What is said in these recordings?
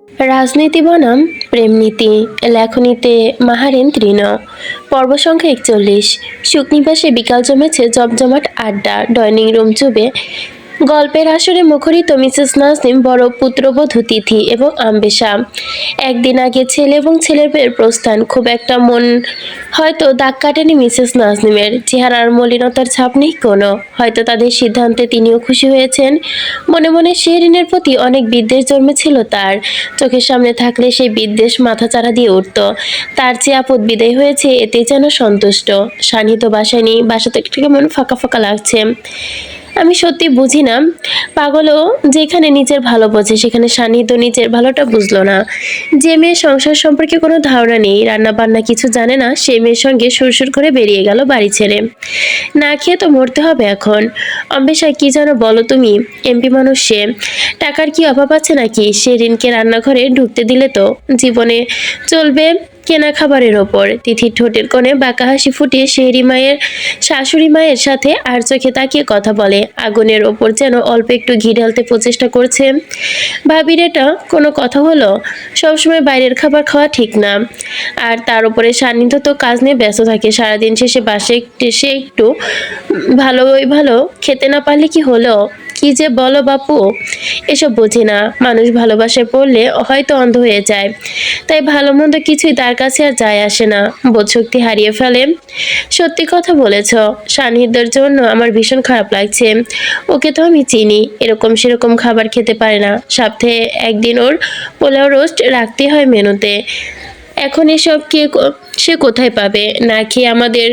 রাজনীতি বনাম প্রেমনীতি, লেখনীতে মাহারেন তৃণ। পর্ব সংখ্যা 41। সুখনিবাসে বিকাল জমেছে জমজমাট আড্ডা, ডাইনিং রুম জুড়ে গল্পের আসরে মুখরিত মিসেস নাজনীন, বড় পুত্রবধূ তিথি এবং আম্বেশা। একদিন আগে ছেলে এবং ছেলের মেয়ের প্রস্থান খুব একটা মন হয়তো দাগ কাটেনি মিসেস নাজনীনের। চেহারার মলিনতার ছাপ নেই কোনো। হয়তো তাদের সিদ্ধান্তে তিনিও খুশি হয়েছেন। মনে মনে শেরিনের প্রতি অনেক বিদ্বেষ জন্মেছিল তার। চোখের সামনে থাকলে সেই বিদ্বেষ মাথাচাড়া দিয়ে উঠত। তার যে আপদ বিদায় হয়েছে এতে যেন সন্তুষ্ট। সানিধ্য বাসায় নেই, বাসাতে কেমন ফাঁকা ফাঁকা লাগছে। আমি সত্যি বুঝি না, পাগলও যেখানে নিজের ভালো বোঝে সেখানে সান্নিধ্য নিজের ভালোটা বুঝলো না। যে মেয়ে সংসার সম্পর্কে কোনো ধারণা নেই, রান্না বান্না কিছু জানে না, সেই মেয়ের সঙ্গে সুরসুর করে বেরিয়ে গেল বাড়ি ছেড়ে। না খেয়ে তো মরতে হবে এখন। অম্বেশা কি যেন বলো তুমি, এমপি মানুষ সে, টাকার কি অভাব আছে নাকি? সে ঋণকে রান্নাঘরে ঢুকতে দিলে তো জীবনে চলবে কেনা খাবারের ওপর। তিথির ঠোঁটের কোণে বাঁকা হাসি ফুটিয়ে শাশুড়ি মায়ের সাথে আর চোখে তাকিয়ে কথা বলে। আগুনের ওপর যেন অল্প একটু ঘি ঢালতে প্রচেষ্টা করছে। ভাবির এটা কোনো কথা হলো? সবসময় বাইরের খাবার খাওয়া ঠিক না। আর তার উপরে সান্নিধ্য তো কাজ নিয়ে ব্যস্ত থাকে সারাদিন, শেষে বাসে এসে একটু ভালো খেতে না পারলে কি হলো? কি যে বলো বাপু, এসব বুঝি না। মানুষ ভালোবাসায় পড়লে হয়তো অন্ধ হয়ে যায়, তাই ভালো মন্দ কিছুই তার কাছে আর যায় আসে না, বোধশক্তি হারিয়ে ফেলে। সত্যি কথা বলেছ, সান্নিধ্যের জন্য আমার ভীষণ খারাপ লাগছে। ওকে তো আমি চিনি, এরকম সেরকম খাবার খেতে পারে না। সপ্তাহে একদিন ওর পোলাও রোস্ট রাখতে হয় মেনুতে। এখন এসব সে কোথায় পাবে? না খেয়ে আমাদের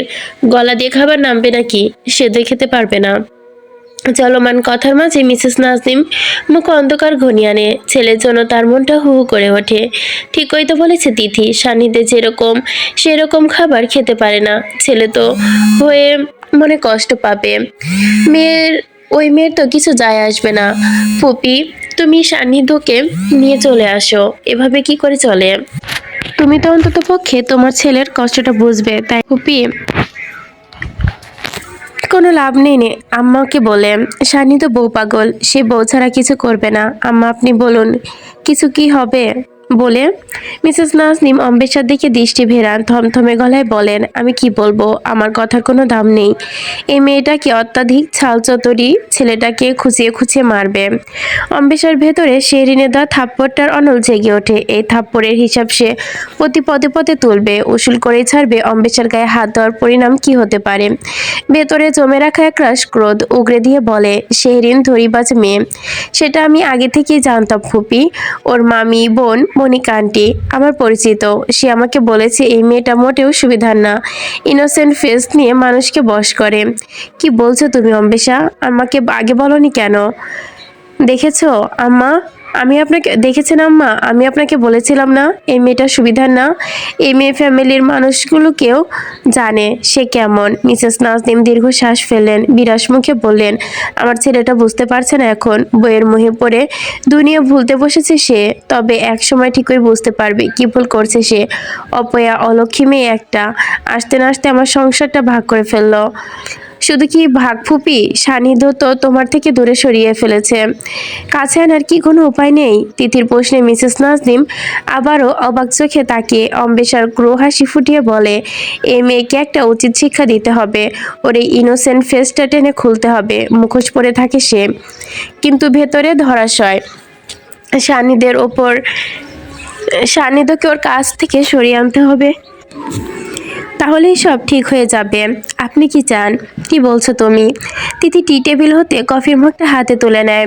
গলা দিয়ে খাবার নামবে নাকি? সেদ্ধ খেতে পারবে না। চলমান কথার মাঝে মিসেস নাজনীন মুখ অন্ধকার ঘনিয়ে আনে। ছেলের জন্য তার মনটা হু হু করে ওঠে। ঠিকই তো বলেছে তিথি, সান্নিধ্যে যেরকম সেরকম খাবার খেতে পারে না। ছেলে তো হয়ে মনে কষ্ট পাবে। ওই মেয়ের তো কিছু যায় আসবে না। ফুপি, তুমি সান্নিধ্যকে নিয়ে চলে আসো। এভাবে কি করে চলে? তুমি তো অন্তত পক্ষে তোমার ছেলের কষ্টটা বুঝবে, তাই ফুপি? কোনো লাভ নেই নে আম্মাকে বলে। সানি তো বউ পাগল, সে বউ ছাড়া কিছু করবে না। আম্মা আপনি বলুন, কিছু কি হবে বলে? মিসেস নাজনীন অম্বেশার দিকে দৃষ্টি ভেরান, থমথমে গলায় বলেন, আমি কি বলবো? আমার কথার কোনো দাম নেই। এই মেয়েটাকে অত্যাধিক ছালচতরি, ছেলেটাকে খুঁচিয়ে খুঁচিয়ে মারবে। অম্বেশার ভেতরে শেরিনে দেওয়া থাপ্পড়টার অনল জেগে ওঠে। এই থাপ্পড়ের হিসাব সে প্রতি পদে পদে তুলবে, উসুল করেই ছাড়বে। অম্বেশার গায়ে হাত দেওয়ার পরিণাম কি হতে পারে? ভেতরে জমে রাখা একরাশ ক্রোধ উগরে দিয়ে বলে, শেহরিন ধরিবাজ মেয়ে, সেটা আমি আগে থেকেই জানতাম ফুপি। ওর মামি বোন মনিকা আন্টি আমার পরিচিত। সে আমাকে বলেছে এই মেয়েটা মোটেও সুবিধার না, ইনোসেন্ট ফেস নিয়ে মানুষকে বশ করে। কি বলছো তুমি অম্বেশা? আমাকে আগে বলনি কেন? দেখেছো আম্মা, দেখেছেন আম্মা, আমি আপনাকে বলেছিলাম না এই মেয়েটা সুবিধার না? এই মেয়ে ফ্যামিলির মানুষগুলোকেও জানে সে কেমন। মিসেস নাজনীন দীর্ঘশ্বাস ফেললেন, বিরাস মুখে বললেন, আমার ছেলেটা বুঝতে পারছে না এখন। বইয়ের মোহে পড়ে দুনিয়া ভুলতে বসেছে সে, তবে এক সময় ঠিকই বুঝতে পারবে কি ভুল করছে সে। অপয়া অলক্ষী মেয়ে একটা, আসতে না আসতে আমার সংসারটা ভাগ করে ফেললো। শুধু কি ভাগ ফুপি, সান্নিধ্য তো তোমার থেকে দূরে সরিয়ে ফেলেছে। কাছে আনার কি কোনো উপায় নেই? তিথির প্রশ্নে মিসেস নাজনীন আবারও অবাক চোখে তাকিয়ে অম্বেশার ক্রো হাসি ফুটিয়ে বলে, এই মেয়েকে একটা উচিত শিক্ষা দিতে হবে। ওর এই ইনোসেন্ট ফেসটা টেনে খুলতে হবে। মুখোশ পরে থাকে সে, কিন্তু ভেতরে ধরাশয়। সান্নিধ্যের ওপর সান্নিধ্যকে ওর কাছ থেকে সরিয়ে আনতে হবে, তাহলেই সব ঠিক হয়ে যাবে। আপনি কি চান? কি বলছো তুমি? তিথি টি টেবিল হতে কফির মগটা হাতে তুলে নেয়,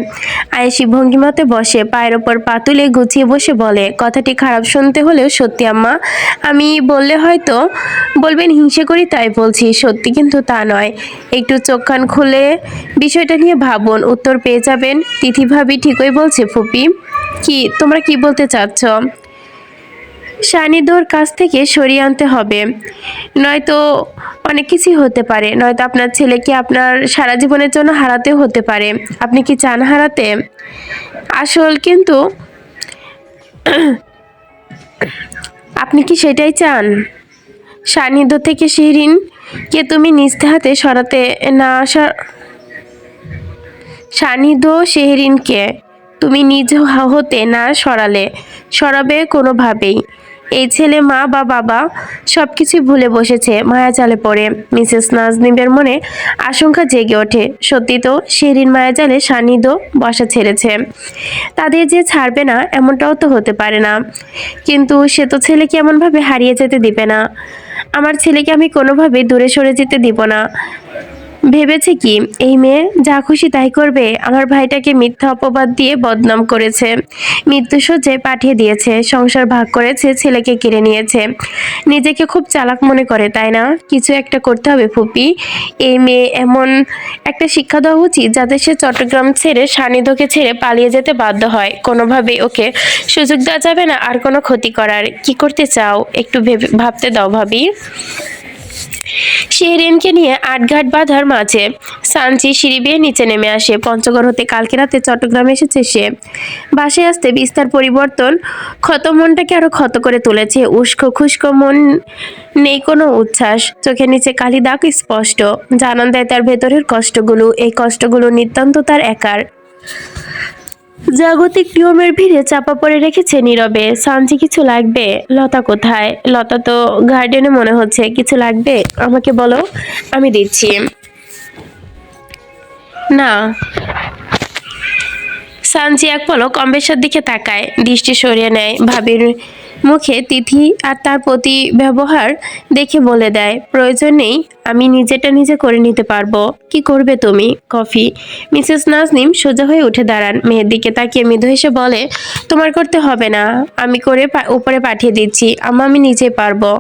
আয়েশি ভঙ্গিমাতে বসে, পায়ের ওপর পা তুলে গুছিয়ে বসে বলে, কথাটি খারাপ শুনতে হলেও সত্যি আম্মা। আমি বললে হয়তো বলবেন হিংসে করি, তাই বলছি। সত্যি কিন্তু তা নয়। একটু চোখ কান খুলে বিষয়টা নিয়ে ভাবুন, উত্তর পেয়ে যাবেন। তিথি ভাবি ঠিকই বলছে ফুপি। তোমরা কি বলতে চাচ্ছ? সান্নিধ্যর কাছ থেকে সরিয়ে আনতে হবে, নয়তো অনেক কিছুই হতে পারে। নয়তো আপনার ছেলেকে আপনার সারা জীবনের জন্য হারাতেও হতে পারে। আপনি কি চান হারাতে? কিন্তু আপনি কি সেটাই চান? সান্নিধ্য থেকে কে তুমি নিস্তে হাতে সরাতে না আসা, সান্নিধ্য শেহরিনকে তুমি নিজ হতে না সরাবে কোনোভাবেই। এই ছেলে মা বা বাবা সবকিছু ভুলে বসেছে মায়াজালে পড়ে। মিসেস নাজনীনের মনে আশঙ্কা জেগে ওঠে। সত্যি তো শেরিন মায়াজালে সান্নিধ্য বসা ছেড়েছে। তাদের যে ছাড়বে না এমনটাও তো হতে পারে না। কিন্তু সে তো ছেলেকে এমনভাবে হারিয়ে যেতে দিবে না। আমার ছেলেকে আমি কোনোভাবেই দূরে সরে যেতে দিব না। ভেবেছে কি এই মেয়ে যা খুশি তাই করবে? আমার ভাইটাকে মিথ্যা অপবাদ দিয়ে বদনাম করেছে, মৃত্যুশয্যায় পাঠিয়ে দিয়েছে, সংসার ভাগ করেছে, ছেলেকে কেড়ে নিয়েছে। নিজেকে খুব চালাক মনে করে তাই না? কিছু একটা করতে হবে ফুপি। এই মেয়ে এমন একটা শিক্ষা দেওয়া উচিত যাতে সে চট্টগ্রাম ছেড়ে সান্নিধ্যকে ছেড়ে পালিয়ে যেতে বাধ্য হয়। কোনোভাবেই ওকে সুযোগ দেওয়া যাবে না আর কোনো ক্ষতি করার। কি করতে চাও একটু ভাবতে দাও ভাবি। শেহরিনকে নিয়ে আটঘাট বাঁধার মাঝে সানজি সিঁড়ি বেয়ে নিচে নেমে আসে। পঞ্চগড় হতে কালকে রাতে চট্টগ্রামে এসেছে সে। বাসায় আসতে বিস্তার পরিবর্তন ক্ষত মনটাকে আরো ক্ষত করে তুলেছে। উস্কো খুস্কো মন, নেই কোনো উচ্ছ্বাস, চোখের নিচে কালি দাগ স্পষ্ট, জানান দেয় তার ভেতরের কষ্টগুলো। এই কষ্টগুলো নিতান্ত তার একার। জাগতিক নিয়মের ভিড়ে চাপা পড়ে রেখেছে নীরবে। সানজি কিছু লাগবে? লতা কোথায়? লতা তো গার্ডেনে মনে হচ্ছে। কিছু লাগবে? আমাকে বলো, আমি দিচ্ছি। না। সানজি এক পলক অম্বেষার দিকে তাকায়, দৃষ্টি সরিয়ে নেয়। ভাবির মুখে তিথি আর তার প্রতি ব্যবহার দেখে বলে দেয়, প্রয়োজন নেই, আমি নিজেটা নিজে করে নিতে পারবো। কি করবে তুমি? কফি। মিসেস নাজনীন সোজা হয়ে উঠে দাঁড়ান। মেয়ের দিকে তাকিয়ে মৃদু হেসে বলে, তোমার করতে হবে না, আমি করে উপরে পাঠিয়ে দিচ্ছি। আমি নিজে পারবো।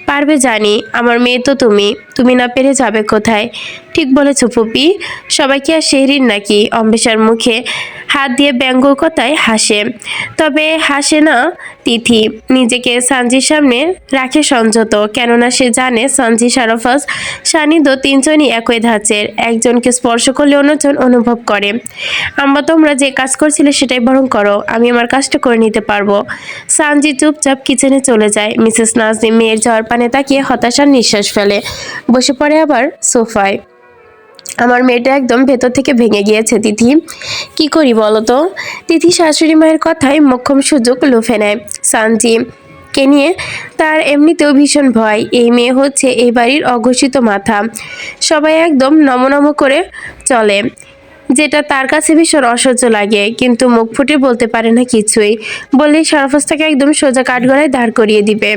পারবে জানি, আমার মেয়ে তো তুমি। তুমি না পেরে যাবে কোথায়? ঠিক বলেছো ফুপি। সবাই কি আর শেহরিন নাকি? অম্বেষার মুখে হাত দিয়ে ব্যঙ্গকতায় হাসে। তবে হাসে না তিথি। নিজেকে সানজির সামনে রাখে সংযত, কেননা সে জানে সানজি সারফাজ সান্নিধ্য তিনজনই একই ধাঁচের। একজনকে স্পর্শ করলে অন্যজন অনুভব করে। আম্মা তোমরা যে কাজ করছিলে সেটাই বরং করো, আমি আমার কাজটা করে নিতে পারবো। সানজি চুপচাপ কিচেনে চলে যায়। মিসেস নাজনীন মেয়ের যাওয়ার পানে তাকিয়ে হতাশার নিঃশ্বাস ফেলে, বসে পড়ে আবার সোফায়। আমার মেয়েটা একদম ভেতর থেকে ভেঙে গিয়েছে তিথি। কি করি বলো তো? তিথি শাশুড়ি মায়ের কথায় মোক্ষম সুযোগ লুফে নেয়। সানজি কে নিয়ে তার এমনিতেও ভীষণ ভয়। এই মেয়ে হচ্ছে এই বাড়ির অঘোষিত মাথা। সবাই একদম নমনম করে চলে, যেটা তার কাছে ভীষণ অসহ্য লাগে। কিন্তু মুখ ফুটে বলতে পারে না কিছুই। বললেই সারফাজ তাকে একদম সোজা কাঠগড়ায় দাঁড় করিয়ে দিবে।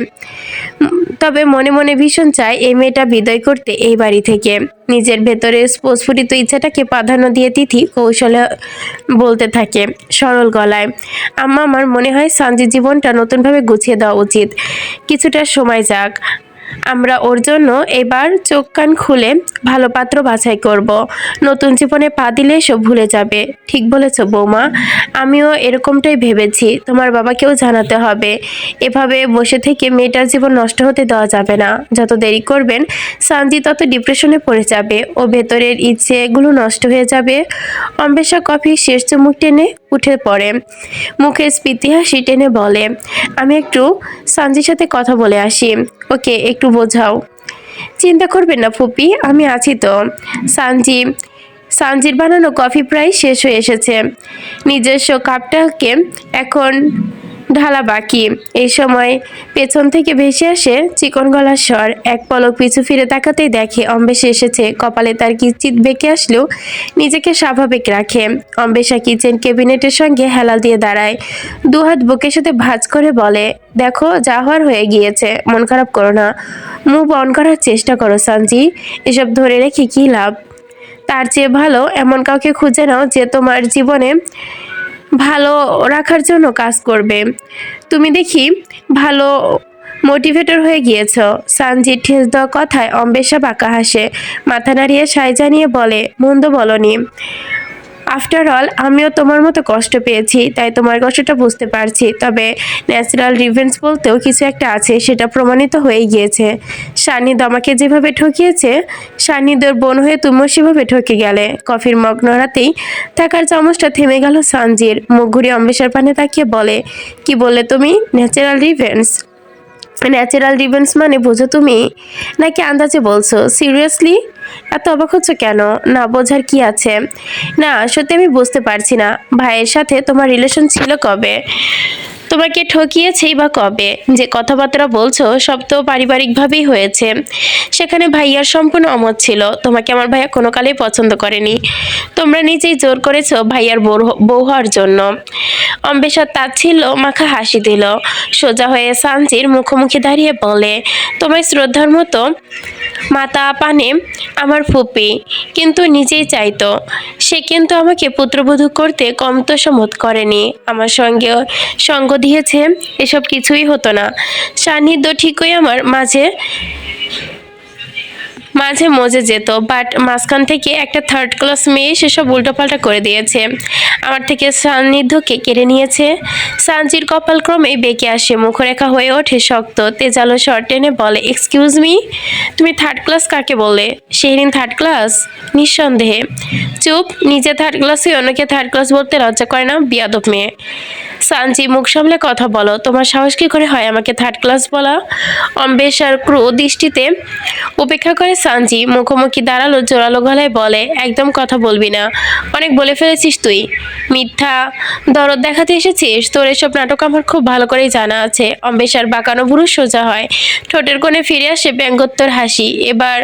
তবে মনে মনে ভীষণ চায় এই মেয়েটা বিদায় করতে এই বাড়ি থেকে। নিজের ভেতরে স্ফুটিত ইচ্ছাটাকে প্রাধান্য দিয়ে তিথি কৌশলে বলতে থাকে সরল গলায়, আম্মা আমার মনে হয় সানজির জীবনটা নতুনভাবে গুছিয়ে দেওয়া উচিত। কিছুটা সময় যাক, আমরা ওর জন্য এবার চোখ কান খুলে ভালো পাত্র বাছাই করব। নতুন জীবনে পা দিলে সব ভুলে যাবে। ঠিক বলেছ বৌমা, আমিও এরকমটাই ভেবেছি। তোমার বাবাকেও জানাতে হবে। এভাবে বসে থেকে মেয়েটার জীবন নষ্ট হতে দেওয়া যাবে না। যত দেরি করবেন সানজি তত ডিপ্রেশনে পড়ে যাবে, ও ভেতরের ইচ্ছেগুলো নষ্ট হয়ে যাবে। অম্বেষা কফি শেষ চুমুক টেনে উঠে পড়ে, মুখে স্ফীতি হাসি টেনে বলে, আমি একটু সানজির সাথে কথা বলে আসি। ওকে একটু বোঝাও। চিন্তা করবেন না ফুপি, আমি আছি তো। সানজির বানানো কফি প্রায় শেষ হয়ে এসেছে। নিজস্ব কাপটাকে এখন ঢালা বাকি। এই সময় পেছন থেকে ভেসে আসে চিকন গলার স্বর। এক পলক পিছু ফিরে তাকাতেই দেখে অম্বেষা এসেছে। কপালে তার কিঞ্চিত বেঁকে আসলেও নিজেকে স্বাভাবিক রাখে। অম্বেষা কিচেন ক্যাবিনেটের সঙ্গে হেলাল দিয়ে দাঁড়ায়, দুহাত বুকের সাথে ভাঁজ করে বলে, দেখো যা হওয়ার হয়ে গিয়েছে, মন খারাপ করো না। মুভ অন করার চেষ্টা করো সানজি। এসব ধরে রেখে কি লাভ? তার চেয়ে ভালো এমন কাউকে খুঁজে নাও যে তোমার জীবনে ভালো রাখার জন্য কাজ করবে। তুমি দেখি ভালো মোটিভেটর হয়ে গিয়েছ। সানজির ঠেস দেওয়া কথায় অম্বেষা বাঁকা হাসে, মাথা নাড়িয়ে সায় জানিয়ে বলে, মন্দ বলনি। আফটার অল আমিও তোমার মতো কষ্ট পেয়েছি, তাই তোমার কষ্টটা বুঝতে পারছি। তবে ন্যাচারাল রিভেঞ্জ বলতেও কিছু একটা আছে, সেটা প্রমাণিত হয়ে গিয়েছে। সান্নিধ্য আমাকে যেভাবে ঠকিয়েছে, সান্নিধ্যর বোন হয়ে তুমিও সেভাবে ঠকে গেলে। কফির মগ নড়াতেই থাকার চামচটা থেমে গেল সানজির। মুখ ঘুরিয়ে অম্বেষার পানে তাকিয়ে বলে, কি বললে তুমি? Natural revenge? ন্যাচারাল রিভেঞ্জ মানে বোঝো তুমি, নাকি আন্দাজে বলছো? সিরিয়াসলি? এত অবাক হচ্ছ কেন? না বোঝার কি আছে? না সত্যি আমি বুঝতে পারছি না, ভাইয়ের সাথে তোমার রিলেশন ছিল কবে? তোমাকে ঠকিয়েছেই বা কবে? যে কথাবার্তা বলছো সব তো পারিবারিকভাবেই হয়েছে। সেখানে ভাইয়ার সম্পূর্ণ অমত ছিল। তোমাকে আমার ভাইয়া কোনো কালেই পছন্দ করেনি। তোমরা নিজেই জোর করেছো ভাইয়ার বউ হওয়ার জন্য। অম্বেষা তাচ্ছিল্য মাখা হাসি দিল। সোজা হয়ে সানজির মুখোমুখি দাঁড়িয়ে বলে, তোমায় শ্রদ্ধার মতো মাতা পানে আমার ফুপি কিন্তু নিজেই চাইতো। সে কিন্তু আমাকে পুত্রবধূ করতে কম তো সম্মত করেনি। আমার সঙ্গে সঙ্গ দিয়েছে, এসব কিছুই হতো না। সান্নিধ্য ঠিকই আমার মাঝে মাঝে মজে যেত, বাট মাঝখান থেকে একটা থার্ড ক্লাস মেয়ে সেসব উল্টোপাল্টা করে দিয়েছে। আমার থেকে সান্নিধ্যকে কেড়ে নিয়েছে। সানজির কপাল ক্রমে বেঁকে আসে, মুখরেখা হয়ে ওঠে শক্ত। তেজালো শর্ট টেনে বলে, এক্সকিউজ মি, তুমি থার্ড ক্লাস কাকে বলে? Shehrin third class? নিঃসন্দেহে। চুপ, নিজে থার্ড ক্লাস হয়ে অন্যকে থার্ড ক্লাস বলতে লজ্জা করে না? বিয়াদব মেয়ে। সানজি, মুখ সামলে কথা বলো। তোমার সাহস কি করে হয় আমাকে থার্ড ক্লাস বলা? অম্বেষার ক্রু দৃষ্টিতে উপেক্ষা করে সানজি মুখোমুখি দাঁড়ালো, জোরালো গলায় বলে, একদম কথা বলবি না। অনেক বলে ফেলেছিস তুই। মিথ্যা দরদ দেখাতে এসেছিস? তোর এসব নাটক আমার খুব ভালো করেই জানা আছে। অম্বেষার বাঁকানো ভুরু সোজা হয়, ঠোঁটের কোণে ফিরে আসে ব্যঙ্গোত্তর হাসি। এবার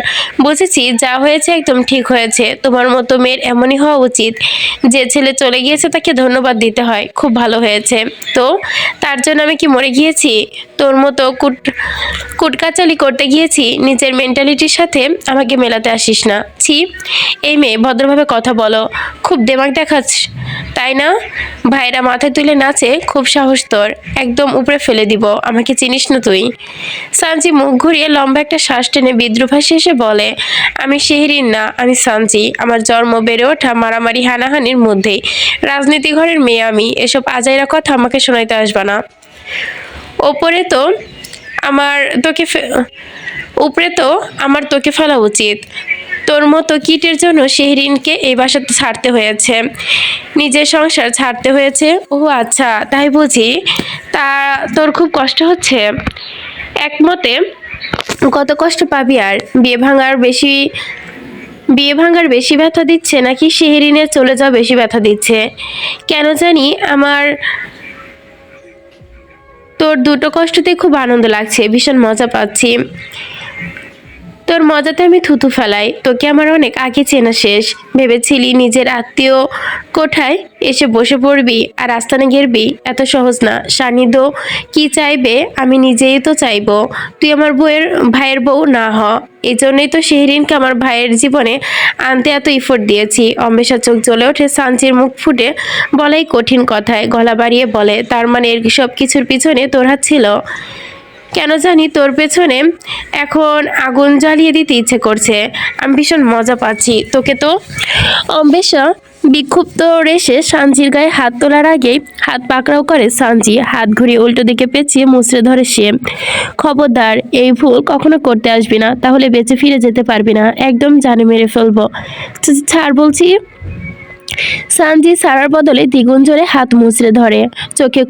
বুঝেছি যা হয়েছে একদম ঠিক হয়েছে। তোমার মতো মেয়ের এমনই হওয়া উচিত। যে ছেলে চলে গিয়েছে তাকে ধন্যবাদ দিতে হয়। খুব ভালো হয়েছে। তো তার জন্য আমি কি মরে গিয়েছি? তোর মতো কুটকাচালি করতে গিয়েছি। নিজের মেন্টালিটির সাথে আমাকে মেলাতে আসিস না। ছি। এই মেয়ে, ভদ্রভাবে কথা বলো। খুব দেমাগ দেখাচ্ছ তাই না? ভাইরা মাথায় তুলে নাচে। খুব সাহস তোর, একদম উপরে ফেলে দিব। আমাকে চিনিস না তুই? সানজি মুখ ঘুরিয়ে লম্বা একটা শ্বাস টেনে বিদ্রুভাসে এসে বলে, আমি শেহরিন না, আমি সানজি। আমার জন্ম বেড়ে ওঠা মারামারি হানাহানির মধ্যেই। রাজনীতি ঘরের মেয়ে আমি। এসব আজাইরা কথা আমাকে শোনাইতে আসবা না। ওপরে তো আমার তোকে উপরে তো আমার তোকে ফেলা উচিত। তোর মতো কিটের জন্য শেহরিনকে এই বাসাতে ছাড়তে হয়েছে, নিজের সংসার ছাড়তে হয়েছে। ও আচ্ছা, তাই বুঝি? তা তোর খুব কষ্ট হচ্ছে? একমতে। কত কষ্ট পাবি আর? বিয়ে ভাঙার বেশি ব্যথা দিচ্ছে নাকি শেহরিনের চলে যাওয়া বেশি ব্যথা দিচ্ছে? কেন জানি আমার তোর দুটো কষ্টতে খুব আনন্দ লাগছে, ভীষণ মজা পাচ্ছি। তোর মজাতে আমি থুতু ফেলাই। তোকে আমার অনেক আগে চেনা শেষ। ভেবেছিলি নিজের আত্মীয় কোঠায় এসে বসে পড়বি আর আস্তানে গেরবি? এত সহজ না। সান্নিধ্য কি চাইবে আমি নিজেই তো চাইবো তুই আমার ভাইয়ের বউ না হ। এই জন্যই তো শেহরিনকে আমার ভাইয়ের জীবনে আনতে এত ইফোর্ট দিয়েছি। অম্বেষা চোখ জ্বলে ওঠে। সানজির মুখ ফুটে বলাই কঠিন কথায়, গলা বাড়িয়ে বলে, তার মানে এর সব কিছুর পিছনে তোর হাত ছিল? কেন জানি তোর পেছনে এখন আগুন জ্বালিয়ে দিতে ইচ্ছে করছে। আমি ভীষণ মজা পাচ্ছি তোকে তো। অম্বেষা বিক্ষুব্ধ রেশে সানজির গায়ে হাত তোলার আগেই হাত পাকড়াও করে সানজি। হাত ঘুরিয়ে উল্টো দিকে পেঁচিয়ে মুচড়ে ধরে সে। খবরদার, এই ভুল কখনো করতে আসবি না, তাহলে বেঁচে ফিরে যেতে পারবি না। একদম জানে মেরে ফেলবো। ছাড় বলছি। সানজি ছাড়ার বদলে দ্বিগুণ জোরে হাত মুচড়ে ধরে। চোখে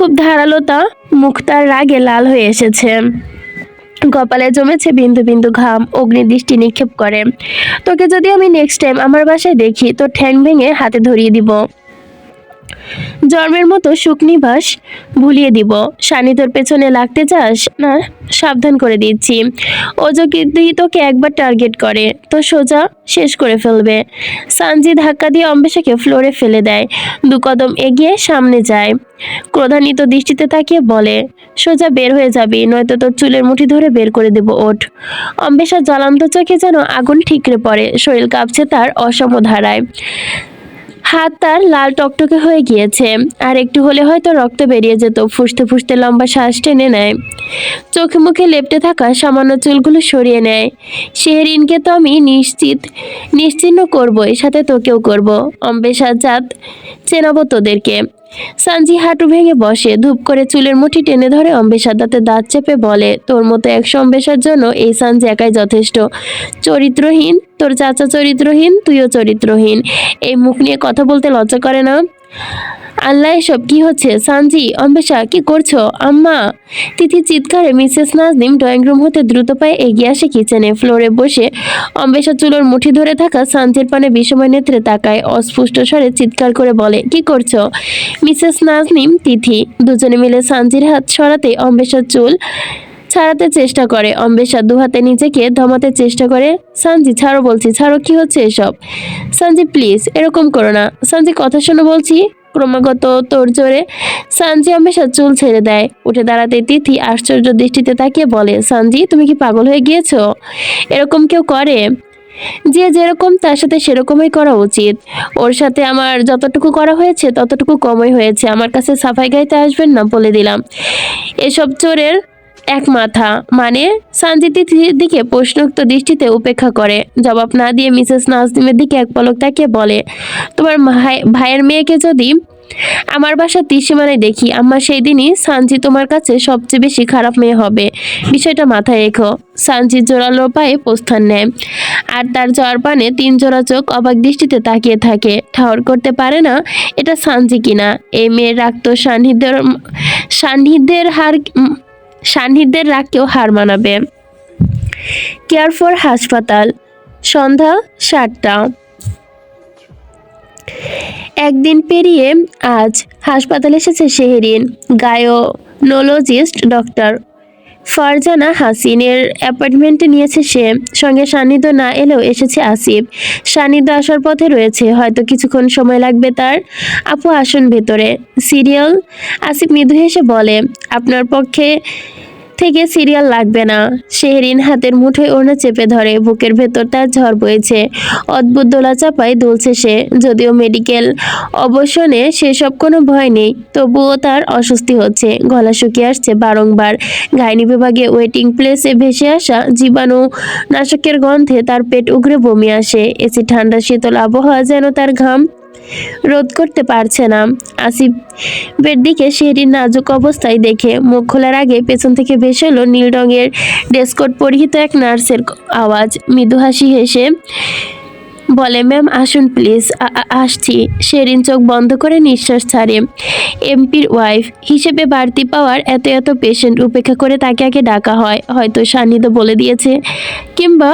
খুব ধারালোতা, মুখ তার রাগে লাল হয়ে এসেছে। কপালে জমেছে বিন্দু বিন্দু ঘাম। অগ্নিদৃষ্টি নিক্ষেপ করে, তোকে যদি আমি নেক্সট টাইম আমার বাসায় দেখি তোর ঠ্যাং ভেঙে হাতে ধরিয়ে দিব। জন্মের মতো সুখ নিবাস ভুলিয়ে দিব। শানি তোর পেছনে লাগতে চাস না? সাবধান করে দিচ্ছি। ও যদি তোকে একবার টার্গেট করে তো সোজা শেষ করে ফেলবে। সানজি ধাক্কা দিয়ে অম্বেষাকে ফ্লোরে ফেলে দেয়। 2 কদম এগিয়ে সামনে যায়। ক্রোধান্বিত দৃষ্টিতে তাকিয়ে বলে, সোজা বের হয়ে যাবি, নয়তো তোর চুলের মুঠি ধরে বের করে দেব। ওঠ। অম্বেষা জ্বলন্ত চোখে যেন আগুন ঠিকরে পড়ে। শরীর কাঁপছে তার অসম ধারায়। হাত তার লাল টকটকে হয়ে গিয়েছে। আর একটু হলে হয়তো রক্ত বেরিয়ে যেত। ফুঁসতে ফুঁসতে লম্বা শ্বাস টেনে নেয়। চোখে মুখে লেপ্টে থাকা সামান্য চুলগুলো সরিয়ে নেয়। শেহরিনকে তো আমি নিশ্চিহ্ন করবই, সাথে তোকেও করব। অম্বেষা জাত চেনাবো তোদেরকে। সানজি হাঁটু ভেঙে বসে, ধূপ করে চুলের মুঠি টেনে ধরে অম্বেষার দাঁতে দাঁত চেপে বলে, তোর মতো 100 অম্বেষার জন্য এই সানজি একাই যথেষ্ট। চরিত্রহীন, তোর চাচা চরিত্রহীন, তুইও চরিত্রহীন। এই মুখ নিয়ে কথা বলতে লজ্জা করে না? আল্লাহ, এসব কি হচ্ছে? সানজি, অন্বেষা, কি করছো? আম্মা! তিথি চিৎকারে মিসেস নাজনীন ড্রয়িং রুম হতে দ্রুত পায়ে এগিয়ে আসে কিচেনে। ফ্লোরে বসে অন্বেষা চুলোর মুঠি ধরে থাকা সানজির পানে বিষময় নেত্রে তাকায়। অস্ফুট স্বরে চিৎকার করে বলে, কি করছো? মিসেস নাজনীন, তিথি দুজনে মিলে সানজির হাত সরাতে অন্বেষার চুল ছাড়াতে চেষ্টা করে। অন্বেষা দুহাতে নিজেকে দমাতে চেষ্টা করে। সানজি, ছাড়ো বলছি, ছাড়ো, কি হচ্ছে এসব? সানজি, প্লিজ এরকম করো না। সানজি, কথা শোনো বলছি। ক্রমাগত তোড়জোড়ে সানজি অন্বেষার চুল ছেড়ে দেয়। উঠে দাঁড়াতে তিথি আশ্চর্য দৃষ্টিতে তাকিয়ে বলে, সানজি, তুমি কি পাগল হয়ে গিয়েছো? এরকম কেউ করে? যে যেরকম তার সাথে সেরকমই করা উচিত। ওর সাথে আমার যতটুকু করা হয়েছে ততটুকু কমই হয়েছে। আমার কাছে সাফাই গাইতে আসবেন না, বলে দিলাম। এসব চোরের এক মাথা। মানে? সানজি তিথির দিকে প্রশ্নোক্ত দৃষ্টিতে উপেক্ষা করে। জবাব না দিয়ে মিসেস নাজনীনের দিকে এক পলক তাকিয়ে বলে, তোমার ভাইয়ের মেয়েকে যদি আমার বাসার ত্রিসীমানায় দেখি, আম্মা, সেই দিনই সানজি তোমার কাছে সবচেয়ে বেশি খারাপ মেয়ে হবে। বিষয়টা মাথায় রেখো। সানজি জোরালো পায়ে প্রস্থান নেয়, আর তার যাওয়ার পানে 3 জোড়া চোখ অবাক দৃষ্টিতে তাকিয়ে থাকে। ঠাহর করতে পারে না এটা সানজি কিনা। এই মেয়ের রাগ তো সান্নিধ্যের হার সান্নিধ্যের রাগকেও হার মানাবে। কেয়ার ফর হাসপাতাল, সন্ধ্যা 7টা। একদিন পেরিয়ে আজ হাসপাতালে এসেছে শেহরিন। গায়োনোলজিস্ট ডক্টর ফারজানা হাসিনের অ্যাপয়েন্টমেন্টে নিয়েছে সে। সঙ্গে সান্নিধ্য না এলেও এসেছে আসিফ। সান্নিধ্য আসার পথে রয়েছে, হয়তো কিছুক্ষণ সময় লাগবে তার। আপু, আসুন ভেতরে। সিরিয়াল? আসিফ মৃদু হেসে বলে, আপনার পক্ষে থেকে সিরিয়াল লাগবে না। শেহরিন হাতের মুঠোয় ওড়না চেপে ধরে। বুকের ভেতর তার ঝড় বইছে। অদ্ভুত দোলা চাপায় দুলছে সে। যদিও মেডিকেল অবসনে সেসব কোনো ভয় নেই, তবুও তার অস্বস্তি হচ্ছে। গলা শুকিয়ে আসছে বারংবার। গাইনি বিভাগে ওয়েটিং প্লেসে ভেসে আসা জীবাণু নাশকের গন্ধে তার পেট উগরে বমি আসে। এসি ঠান্ডা শীতল আবহাওয়া যেন তার ঘাম রোধ করতে পারছে না। আসিফের দিকে শেহরিন নাজুক অবস্থায় দেখে মুখ খোলার আগে পেছন থেকে ভেসে এলো নীল রঙের ড্রেসকোট পরিহিত এক নার্সের আওয়াজ। মৃদু হাসি হেসে বলে, ম্যাম আসুন প্লিজ। আসছি। শেরিন চোখ বন্ধ করে নিঃশ্বাস ছাড়ে। এমপির ওয়াইফ হিসেবে বাড়তি পাওয়ার এত এত পেশেন্ট উপেক্ষা করে তাকে আগে ডাকা হয়। হয়তো সান্নিধ্য বলে দিয়েছে, কিংবা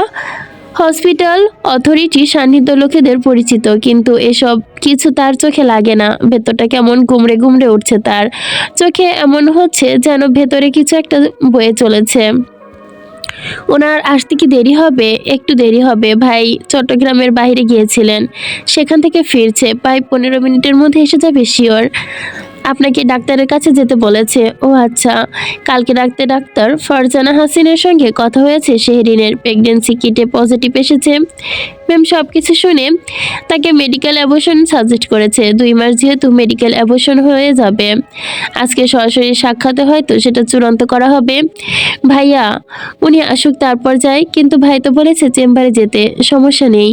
হসপিটাল অথরিটি সান্নিধ্য লোকেদের পরিচিত, কিন্তু এসব কিছু তার চোখে লাগে না। ভেতরটা কেমন গুমড়ে গুমড়ে উঠছে তার। চোখে এমন হচ্ছে যেন ভেতরে কিছু একটা বয়ে চলেছে। ওনার আসতে কি দেরি হবে? একটু দেরি হবে। ভাই চট্টগ্রামের বাইরে গিয়েছিলেন, সেখান থেকে ফিরছে। প্রায় 15 মিনিটের মধ্যে এসে যাবে শিওর। আপনাকে ডাক্তারের কাছে যেতে বলেছে। ও আচ্ছা। কালকে ডাক্তার ফারজানা হাসিনের সঙ্গে কথা হয়েছে শেহরিনের। প্রেগন্যান্সি কিটে পজিটিভ এসেছে। ম্যাম সব কিছু শুনে তাকে মেডিকেল অ্যাবর্শন সাজেস্ট করেছে। 2 মাস যেহেতু মেডিকেল অ্যাবর্শন হয়ে যাবে। আজকে সরাসরি সাক্ষাতে হয়তো সেটা চূড়ান্ত করা হবে। ভাইয়া, উনি আসুক তারপর যাই। কিন্তু ভাই তো বলেছে চেম্বারে যেতে। সমস্যা নেই।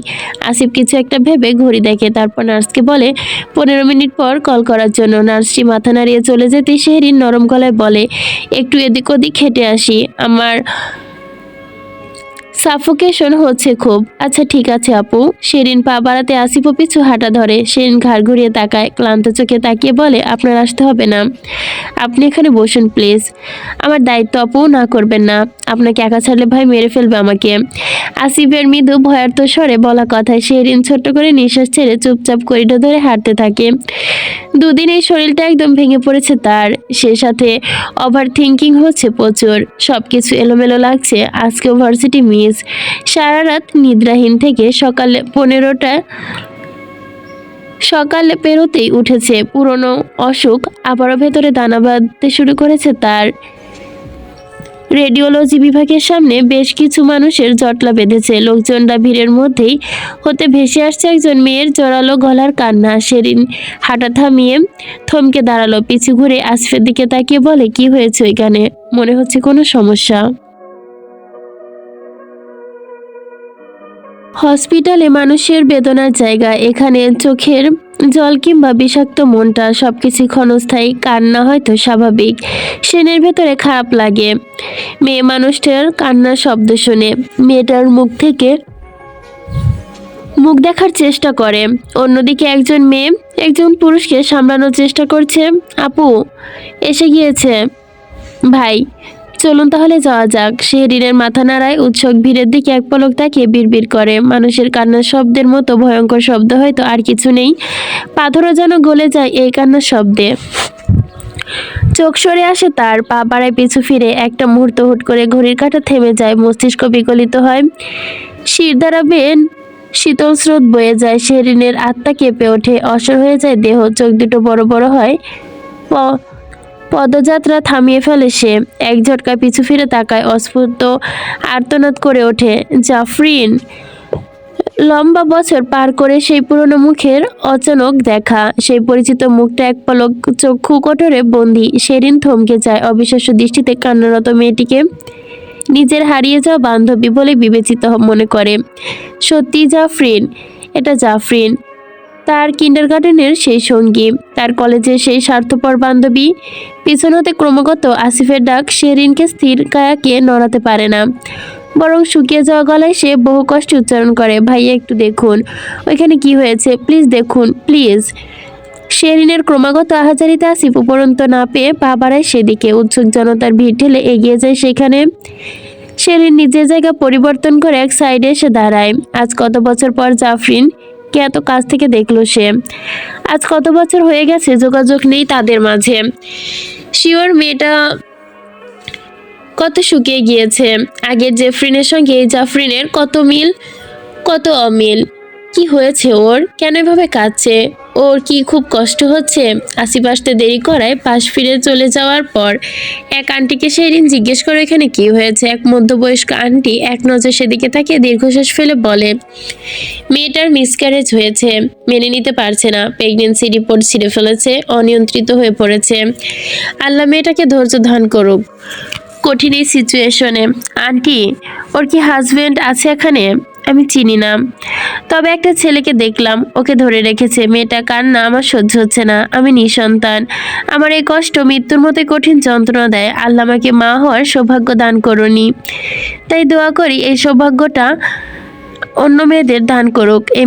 আসিফ কিছু একটা ভেবে ঘড়ি দেখে, তারপর নার্সকে বলে 15 মিনিট পর কল করার জন্য। নার্সটি মাথা নাড়িয়ে চলে যেতে শেহরিন নরম গলায় বলে, একটু এদিক ওদিক হেঁটে আসি, আমার সাফোকেশন হচ্ছে খুব। আচ্ছা ঠিক আছে আপু। শেরিন পা বাড়াতে আসিফও পিছু হাঁটা ধরে। শেরিন ঘাড় ঘুরিয়ে তাকায়, ক্লান্ত চোখে তাকিয়ে বলে, আপনার আসতে হবে না, আপনি এখানে বসুন প্লিজ। আমার দায়িত্ব আপু, না করবেন না। আপনাকে একা ছাড়লে ভাই মেরে ফেলবে আমাকে। আসিফের মৃদু ভয়ার্থ স্বরে বলা কথায় শেরিন ছোট্ট করে নিঃশ্বাস ছেড়ে চুপচাপ করিডোর ধরে হাঁটতে থাকে। দুদিন এই শরীরটা একদম ভেঙে পড়েছে তার। সে সাথে ওভার থিঙ্কিং হচ্ছে প্রচুর। সবকিছু এলোমেলো লাগছে। আজকে ভার্সিটি মিস। সারা রাত নিদ্রাহীন থেকে সকাল পেরোতেই উঠেছে। পুরনো অসুখ আবারও ভেতরে দানা বাঁধতে শুরু করেছে তার। রেডিওলজি বিভাগের সামনে বেশ কিছু মানুষের জটলা বেঁধেছে। লোকজনরা ভিড়ের মধ্যেই হতে ভেসে আসছে একজন মেয়ের জোরালো গলার কান্না। শেরিন হাঁটা থামিয়ে থমকে দাঁড়ালো। পিছু ঘুরে আসফের দিকে তাকিয়ে বলে, কি হয়েছে ওইখানে? মনে হচ্ছে কোনো সমস্যা। হসপিটালে মানুষের বেদনার জায়গা। এখানে চোখের জল কিংবা বিষাক্ত মনটা সবকিছু ক্ষণস্থায়ী। কান্না হয়তো স্বাভাবিক, সেনের ভেতরে খারাপ লাগে মেয়ে মানুষটার কান্নার শব্দ শুনে। মেয়েটার মুখ থেকে মুখ দেখার চেষ্টা করে। অন্যদিকে একজন মেয়ে একজন পুরুষকে সামলানোর চেষ্টা করছে। আপু এসে গিয়েছে ভাই, চলুন তাহলে যাওয়া যাক। শেহরিনের মাথা নাড়ায়, উৎসুক ভিড়ের দিকে এক পলক তাকিয়ে বিড়বিড় করে। মানুষের কান্নার শব্দের মতো ভয়ঙ্কর শব্দ হয়তো আর কিছু নেই। পাথরও যেন গলে যায় এই কান্নার শব্দে। চোখ সরে আসে তার, পা বাড়ায় পিছু ফিরে। একটা মুহূর্ত হুট করে ঘড়ির কাঁটা থেমে যায়, মস্তিষ্ক বিকলিত হয়। শির দ্বারা বেন শীতল স্রোত বয়ে যায়। শেহরিনের আত্মা কেঁপে ওঠে, অসর হয়ে যায় দেহ, চোখ দুটো বড় বড় হয়। প- পদযাত্রা থামিয়ে ফেলে সে। এক ঝটকা পিছু ফিরে তাকায়, অস্ফুট আর্তনাদ করে ওঠে, জাফরিন! লম্বা বছর পার করে সেই পুরনো মুখের অচানক দেখা, সেই পরিচিত মুখটা এক পলক চক্ষু কোটরে বন্দি। শেরিন থমকে যায়, অবিশ্বাস্য দৃষ্টিতে কান্নারত মেয়েটিকে নিজের হারিয়ে যাওয়া বান্ধবী বলে বিবেচিত মনে করে। সত্যি জাফরিন, এটা জাফরিন, তার কিন্ডারগার্টেনের সেই সঙ্গী, তার কলেজের সেই স্বার্থপর বান্ধবী। পিছন হতে ক্রমাগত আসিফের ডাক শেরিনকে স্থির কায়াকে নড়াতে পারে না, বরং শুকিয়ে যাওয়া গলায় সে বহু কষ্টে উচ্চারণ করে, ভাইয়া একটু দেখুন, ওইখানে কি হয়েছে, প্লিজ দেখুন, প্লিজ। শেরিনের ক্রমাগত আহাজারিতে আসিফ উপরন্ত না পেয়ে পা বাড়ায় সেদিকে। উৎসুক জনতার ভিড় ঠেলে এগিয়ে যায় সেখানে। শেরিন নিজের জায়গা পরিবর্তন করে এক সাইডে এসে দাঁড়ায়। আজ কত বছর পর জাফরিন কে এত কাছ থেকে দেখলো সে। আজ কত বছর হয়ে গেছে যোগাযোগ নেই তাদের মাঝে। শিওর মেয়েটা কত শুকিয়ে গিয়েছে। আগের জেফরিনের সঙ্গে এই জাফরিনের কত মিল, কত অমিল। কি হয়েছে ওর, কেন এভাবে কাঁদছে? ওর কি খুব কষ্ট হচ্ছে? আসিফ আসতে দেরি করায় পাশ ফিরে চলে যাওয়ার পর এক আন্টিকে শেরিন জিজ্ঞেস করে এখানে কি হয়েছে। এক মধ্যবয়স্ক আন্টি এক নজর সেদিকে তাকিয়ে দীর্ঘশ্বাস ফেলে বলে, মেয়েটার মিসক্যারেজ হয়েছে, মেনে নিতে পারছে না, প্রেগনেন্সি রিপোর্ট ছিঁড়ে ফেলেছে, অনিয়ন্ত্রিত হয়ে পড়েছে। আল্লাহ মেয়েটাকে ধৈর্য ধারণ করুক কঠিন এই সিচুয়েশনে। আন্টি, ওর কি হাজবেন্ড আছে এখানে? আমি চিনি না, তবে একটা ছেলেকে দেখলাম, ওকে ধরে রেখেছে। মেয়েটা কান্না আমার সহ্য হচ্ছে না, আমি নিঃসন্তান। আমার এই কষ্ট মৃত্যুর মতোই কঠিন যন্ত্রণা দেয়। আল্লাহ আমাকে মা হওয়ার সৌভাগ্য দান করুনি, তাই দোয়া করি এই সৌভাগ্যটা অন্য মেয়েদের দান করুক। এই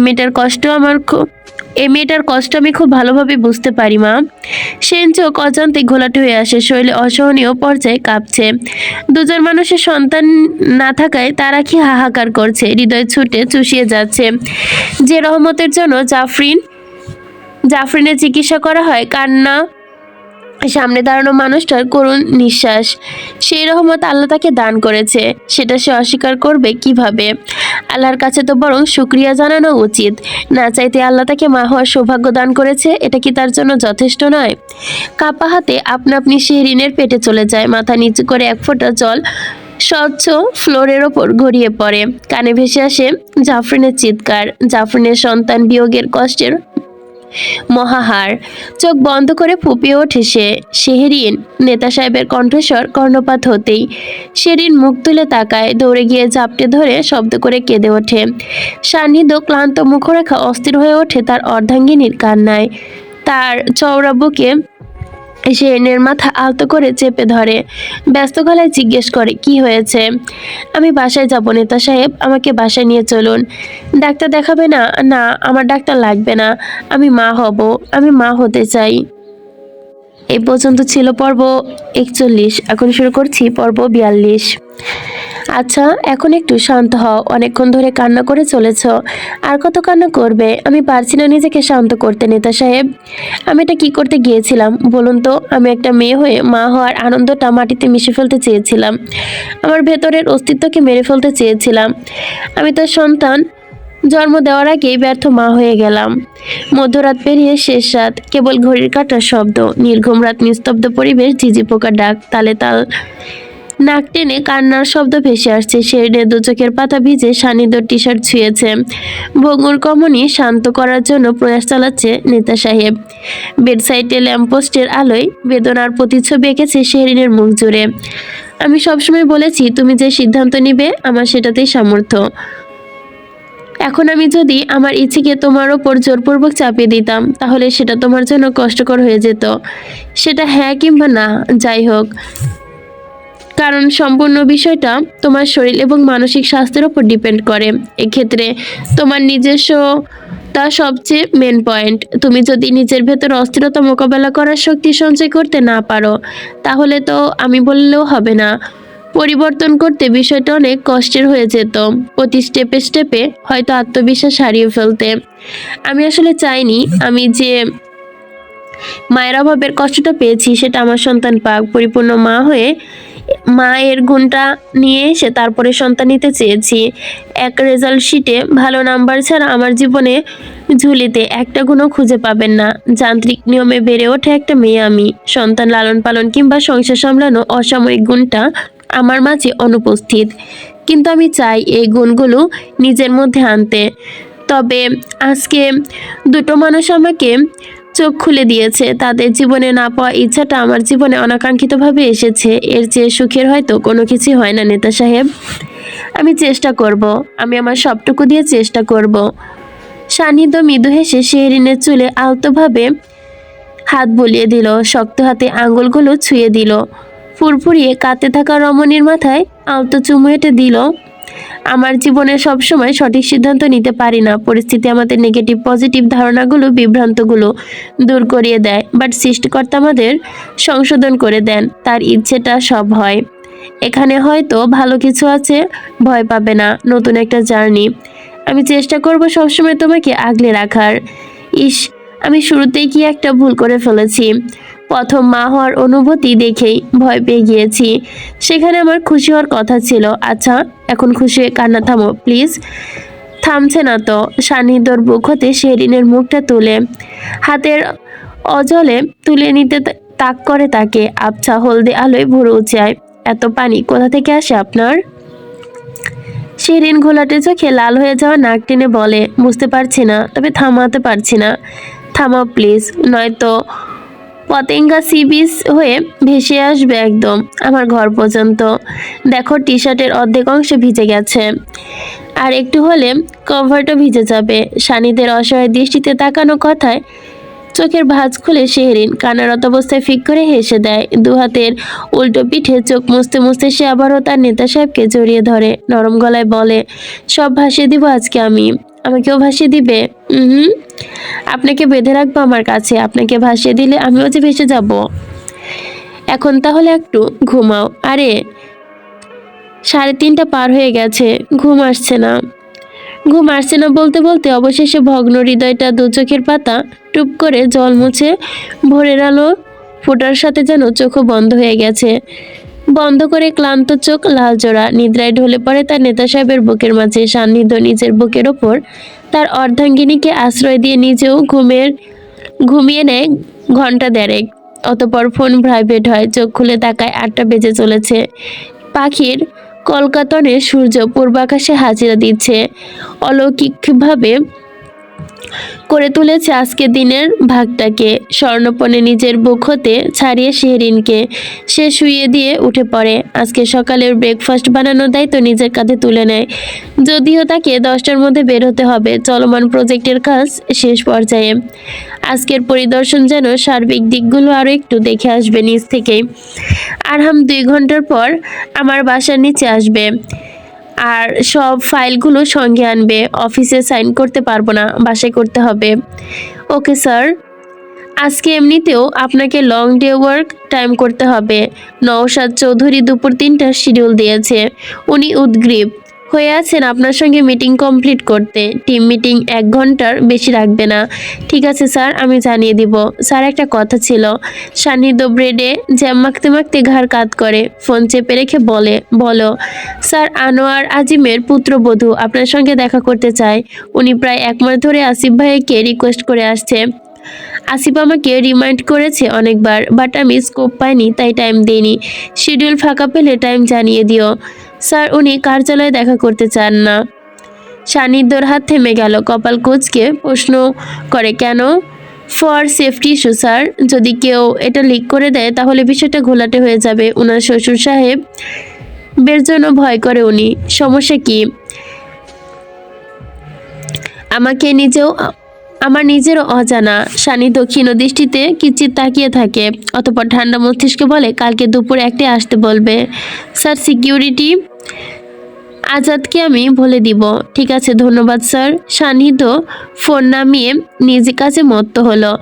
মেয়েটার কষ্ট আমি খুব ভালোভাবে বুঝতে পারি মা। সেন চোখ অজান্তে ঘোলাটে হয়ে আসে, শরীরে অসহনীয় পর্যায়ে কাঁপছে। দুজন মানুষের সন্তান না থাকায় তারা কি হাহাকার করছে, হৃদয় ছুটে চুষিয়ে যাচ্ছে। যে রহমতের জন্য জাফরিনের চিকিৎসা করা হয়, কান্না সামনে দাঁড়ানো মানুষটার করুণ নিঃশ্বাস, সেই রহমত আল্লাহ তাকে দান করেছে, সেটা সে অস্বীকার করবে কিভাবে? আল্লাহর কাছে তো বরং শুকরিয়া জানানো উচিত। না চাইতে আল্লাহ তাকে মা হওয়ার সৌভাগ্য দান করেছে, এটা কি তার জন্য যথেষ্ট নয়? কাপা হাতে আপনা আপনি শেহরিনের পেটে চলে যায়, মাথা নিচু করে এক ফোঁটা জল স্বচ্ছ ফ্লোরের ওপর গড়িয়ে পড়ে। কানে ভেসে আসে জাফরিনের চিৎকার, জাফরিনের সন্তান বিয়োগের কষ্টের মহাহার। চোখ বন্ধ করে ফুপিয়ে ওঠে সে। শেহরিন, নেতা সাহেবের কণ্ঠস্বর কর্ণপাত হতেই শেরিন মুখ তুলে তাকায়, দৌড়ে গিয়ে ঝাপটে ধরে শব্দ করে কেঁদে ওঠে। সান্নিধ্য ক্লান্ত মুখরেখা অস্থির হয়ে ওঠে তার অর্ধাঙ্গিনীর কান্নায়। তার চওড়া বুকে শেরিনের মাথা আলতো করে চেপে ধরে, ব্যস্ত গলায় জিজ্ঞেস করে, কি হয়েছে? আমি বাসায় যাব নেতা সাহেব, আমাকে বাসায় নিয়ে চলুন। ডাক্তার দেখাবে না? না, আমার ডাক্তার লাগবে না, আমি মা হব, আমি মা হতে চাই। এই পর্যন্ত ছিল পর্ব 41, এখন শুরু করছি পর্ব 42। আচ্ছা, এখন একটু শান্ত হও, অনেকক্ষণ ধরে কান্না করে চলেছ, আর কত কান্না করবে? আমি পারছি না নিজেকে শান্ত করতে নেতা সাহেব। আমি এটা কি করতে গিয়েছিলাম বলুন তো? আমি একটা মেয়ে হয়ে মা হওয়ার আনন্দটা মাটিতে মিশে ফেলতে চেয়েছিলাম, আমার ভেতরের অস্তিত্বকে মেরে ফেলতে চেয়েছিলাম। আমি তো সন্তান জন্ম দেওয়ার আগেই ব্যর্থ মা হয়ে গেলাম। মধ্যরাত পেরিয়ে শেষ রাত, কেবল ঘড়ির কাঁটার শব্দ, নির্ঘুম রাত, নিস্তব্ধ পরিবেশ, ঝিঝি পোকার ডাক, তালে তাল নাক টেনে কান্নার শব্দ ভেসে আসছে। শেরিনের দু চোখের পাতা ভিজে, সান্নিধ্য টি শার্ট ছুঁয়েছে। ভঙ্গুর কমনি শান্ত করার জন্য প্রয়াস চালাচ্ছে নেতা সাহেব। বেডসাইডে ল্যাম্পপোস্টের আলোয় বেদনার প্রতিচ্ছবি এঁকেছে শেরিনের মুখ জুড়ে। আমি সবসময় বলেছি তুমি যে সিদ্ধান্ত নিবে আমার সেটাতেই সামর্থ্য। এখন আমি যদি আমার ইচ্ছেকে তোমার ওপর জোরপূর্বক চাপিয়ে দিতাম, তাহলে সেটা তোমার জন্য কষ্টকর হয়ে যেত। সেটা হ্যাঁ কিংবা না, যাই হোক, কারণ সম্পূর্ণ বিষয়টা তোমার শরীর এবং মানসিক স্বাস্থ্যের উপর ডিপেন্ড করে। এক্ষেত্রে তোমার নিজস্বতা সবচেয়ে মেন পয়েন্ট। তুমি যদি নিজের ভেতর অস্থিরতা মোকাবেলা করার শক্তি সঞ্চয় করতে না পারো, তাহলে তো আমি বললেও হবে না। পরিবর্তন করতে বিষয়টা অনেক কষ্টের হয়ে যেত, প্রতি স্টেপে স্টেপে হয়তো আত্মবিশ্বাস হারিয়ে ফেলতে। আমি আসলে চাইনি আমি যে মায়ের অভাবের কষ্টটা পেয়েছি সেটা আমার সন্তান পাক। পরিপূর্ণ মা হয়ে মায়ের গুণটা নিয়ে এসে তারপরে সন্তান নিতে চেয়েছি। এক রেজাল্ট শিটে ভালো নাম্বার ছাড়া আমার জীবনে ঝুলিতে একটা গুণও খুঁজে পাবেন না। যান্ত্রিক নিয়মে বেড়ে ওঠে একটা মেয়ে আমি। সন্তান লালন পালন কিংবা সংসার সামলানো অসাময়িক গুণটা আমার মাঝে অনুপস্থিত, কিন্তু আমি চাই এই গুণগুলো নিজের মধ্যে আনতে। তবে আজকে দুটো মানুষ আমাকে চোখ খুলে দিয়েছে। তাদের জীবনে না পাওয়া ইচ্ছাটা আমার জীবনে অনাকাঙ্ক্ষিতভাবে এসেছে। এর চেয়ে সুখের হয়তো কোনো কিছু হয় না নেতা সাহেব। আমি চেষ্টা করব, আমি আমার সবটুকু দিয়ে চেষ্টা করব। সান্নিধ্য মৃদু হেসে শেহরিনের চুলে আলতোভাবে হাত বুলিয়ে দিল, শক্ত হাতে আঙ্গুলগুলো ছুঁয়ে দিল। ফুরফুরিয়ে কাঁদতে থাকা রমণীর মাথায় আলতো চুমু এঁটে দিল। আমার জীবনে সবসময় সঠিক সিদ্ধান্ত নিতে পারি না। পরিস্থিতি আমাদের নেগেটিভ পজিটিভ ধারণাগুলো বিভ্রান্তগুলো দূর করিয়ে দেয়, বাট সৃষ্টিকর্তা আমাদের সংশোধন করে দেন। তার ইচ্ছেটা সব হয়। এখানে হয়তো ভালো কিছু আছে, ভয় পাবে না, নতুন একটা জার্নি। আমি চেষ্টা করব সবসময় তোমাকে আগলে রাখার। ইস, আমি শুরুতেই কি একটা ভুল করে ফেলেছি। প্রথম মা হওয়ার অনুভূতি দেখেই ভয় পেয়ে গিয়েছি। সেখানে আমার খুশি হওয়ার কথা ছিল। আচ্ছা, এখন খুশি হয়ে কান্না থামো প্লিজ। থামছে না তো। সান্নিধ্যর বুক হতে শেরিনের মুখটা তুলে হাতের অজলে তুলে নিতে তাক করে তাকে। আবছা হলদে আলোয় ভরে উঁচায়। এত পানি কোথা থেকে আসে আপনার? শিরিন ঘোলাটে চোখে লাল হয়ে যাওয়া নাক টেনে বলে, বুঝতে পারছি না, তবে থামাতে পারছি না। থামাও প্লিজ, নয়তো পতেঙ্গা সি বিচ হয়ে ভেসে আসবে একদম আমার ঘর পর্যন্ত। দেখো, টি শার্টের অর্ধেক অংশ ভিজে গেছে, আর একটু হলে কভারটা ভিজে যাবে। সানিদের অসহায় দৃষ্টিতে তাকানো কথায় চোখের ভাঁজ খুলে শেহরিন কান্নারত অবস্থায় ফিক করে হেসে দেয়। দু হাতের উল্টো পিঠে চোখ মুছতে মুছতে সে আবারও তার নেতা সাহেবকে জড়িয়ে ধরে। নরম গলায় বলে, সব ভাসিয়ে দিব আজকে আমি। আমাকেও ভাসিয়ে দিবে? হুম, আপনাকে বেঁধে রাখবো আমার কাছে। আপনাকে ভাসিয়ে দিলে আমিও যে ভেসে যাব। এখন তাহলে একটু ঘুমাও। আরে, 3:30 পার হয়ে গেছে, ঘুম আসছে না। ঘুম আসছে না বলতে বলতে অবশেষে ভগ্ন হৃদয়টা দু চোখের পাতা টুপ করে জল মুছে ভোরের আলো ফোটার সাথে যেন চোখও বন্ধ হয়ে গেছে। বন্ধ করে ক্লান্ত চোখ লাল জোড়া নিদ্রায় ঢলে পড়ে তার নেতা সাহেবের বুকের মাঝে। সান্নিধ্য নিজের বুকের ওপর তার অর্ধাঙ্গিনীকে আশ্রয় দিয়ে নিজেও ঘুমিয়ে নেয় ঘন্টা দেড়েক। অতপর ফোন ভাইব্রেট হয়। চোখ খুলে তাকায় 8টা বেজে চলেছে। পাখির কলকাতনে সূর্য পূর্বাকাশে হাজিরা দিচ্ছে। অলৌকিকভাবে করে তুলেছে আজকে দিনের ভাগটাকে। স্বর্ণপণে নিজের বুক হতে ছাড়িয়ে শেহরিনকে সে শুইয়ে দিয়ে উঠে পড়ে। আজকে সকালের ব্রেকফাস্ট বানানোর দায়িত্ব নিজের কাঁধে তুলে নেয়। যদিও তাকে 10টার মধ্যে বের হতে হবে। চলমান প্রজেক্টের কাজ শেষ পর্যায়ে। আজকের পরিদর্শন যেন সার্বিক দিকগুলো আরও একটু দেখে আসবে নিজ থেকেই। আরহাম 2 ঘন্টার পর আমার বাসার নিচে আসবে, আর সব ফাইলগুলো সঙ্গে আনবে। অফিসে সাইন করতে পারবো না, বাসায় করতে হবে। Okay sir. আজকে এমনিতেও আপনাকে লং ডে ওয়ার্ক টাইম করতে হবে। নওশাদ চৌধুরী দুপুর 3টার শিডিউল দিয়েছে। উনি উদগ্রীব হয়ে আছেন আপনার সঙ্গে মিটিং কমপ্লিট করতে। টিম মিটিং 1 ঘন্টার বেশি রাখবে না। ঠিক আছে স্যার, আমি জানিয়ে দিব। স্যার, একটা কথা ছিল। সান্নিধ্য ব্রেডে জ্যাম মাখতে মাখতে ঘাড় কাত করে ফোন চেপে রেখে বলে, বলো। স্যার, আনোয়ার আজিমের পুত্রবধূ আপনার সঙ্গে দেখা করতে চায়। উনি প্রায় 1 মাস ধরে আসিফ ভাইকে রিকোয়েস্ট করে আসছে। আসিফ আমাকে রিমাইন্ড করেছে অনেকবার, বাট আমি স্কোপ পাইনি, তাই টাইম দিইনি। শিডিউল ফাঁকা পেলে টাইম জানিয়ে দিও। স্যার, উনি কার্যালয়ে দেখা করতে চান না। সান্নিধ্যর হাত থেমে গেল। কপাল কুঁচকে প্রশ্ন করে, কেন? For safety issue sir. যদি কেউ এটা লিক করে দেয় তাহলে বিষয়টা ঘোলাটে হয়ে যাবে। ওনার শ্বশুর সাহেব বের জন্য ভয় করে উনি। সমস্যা কি? আমার নিজেরও অজানা। সানিধ্য ক্ষীণ দৃষ্টিতে কিঞ্চিৎ তাকিয়ে থাকে, অতঃপর ঠান্ডা মস্তিষ্কে বলে, কালকে দুপুরে একটাই আসতে বলবে। স্যার, সিকিউরিটি আজাদকে আমি বলে দিব। ঠিক আছে, ধন্যবাদ স্যার। সানিধ্য ফোন নামিয়ে নিজ কাছে মত্ত হলো।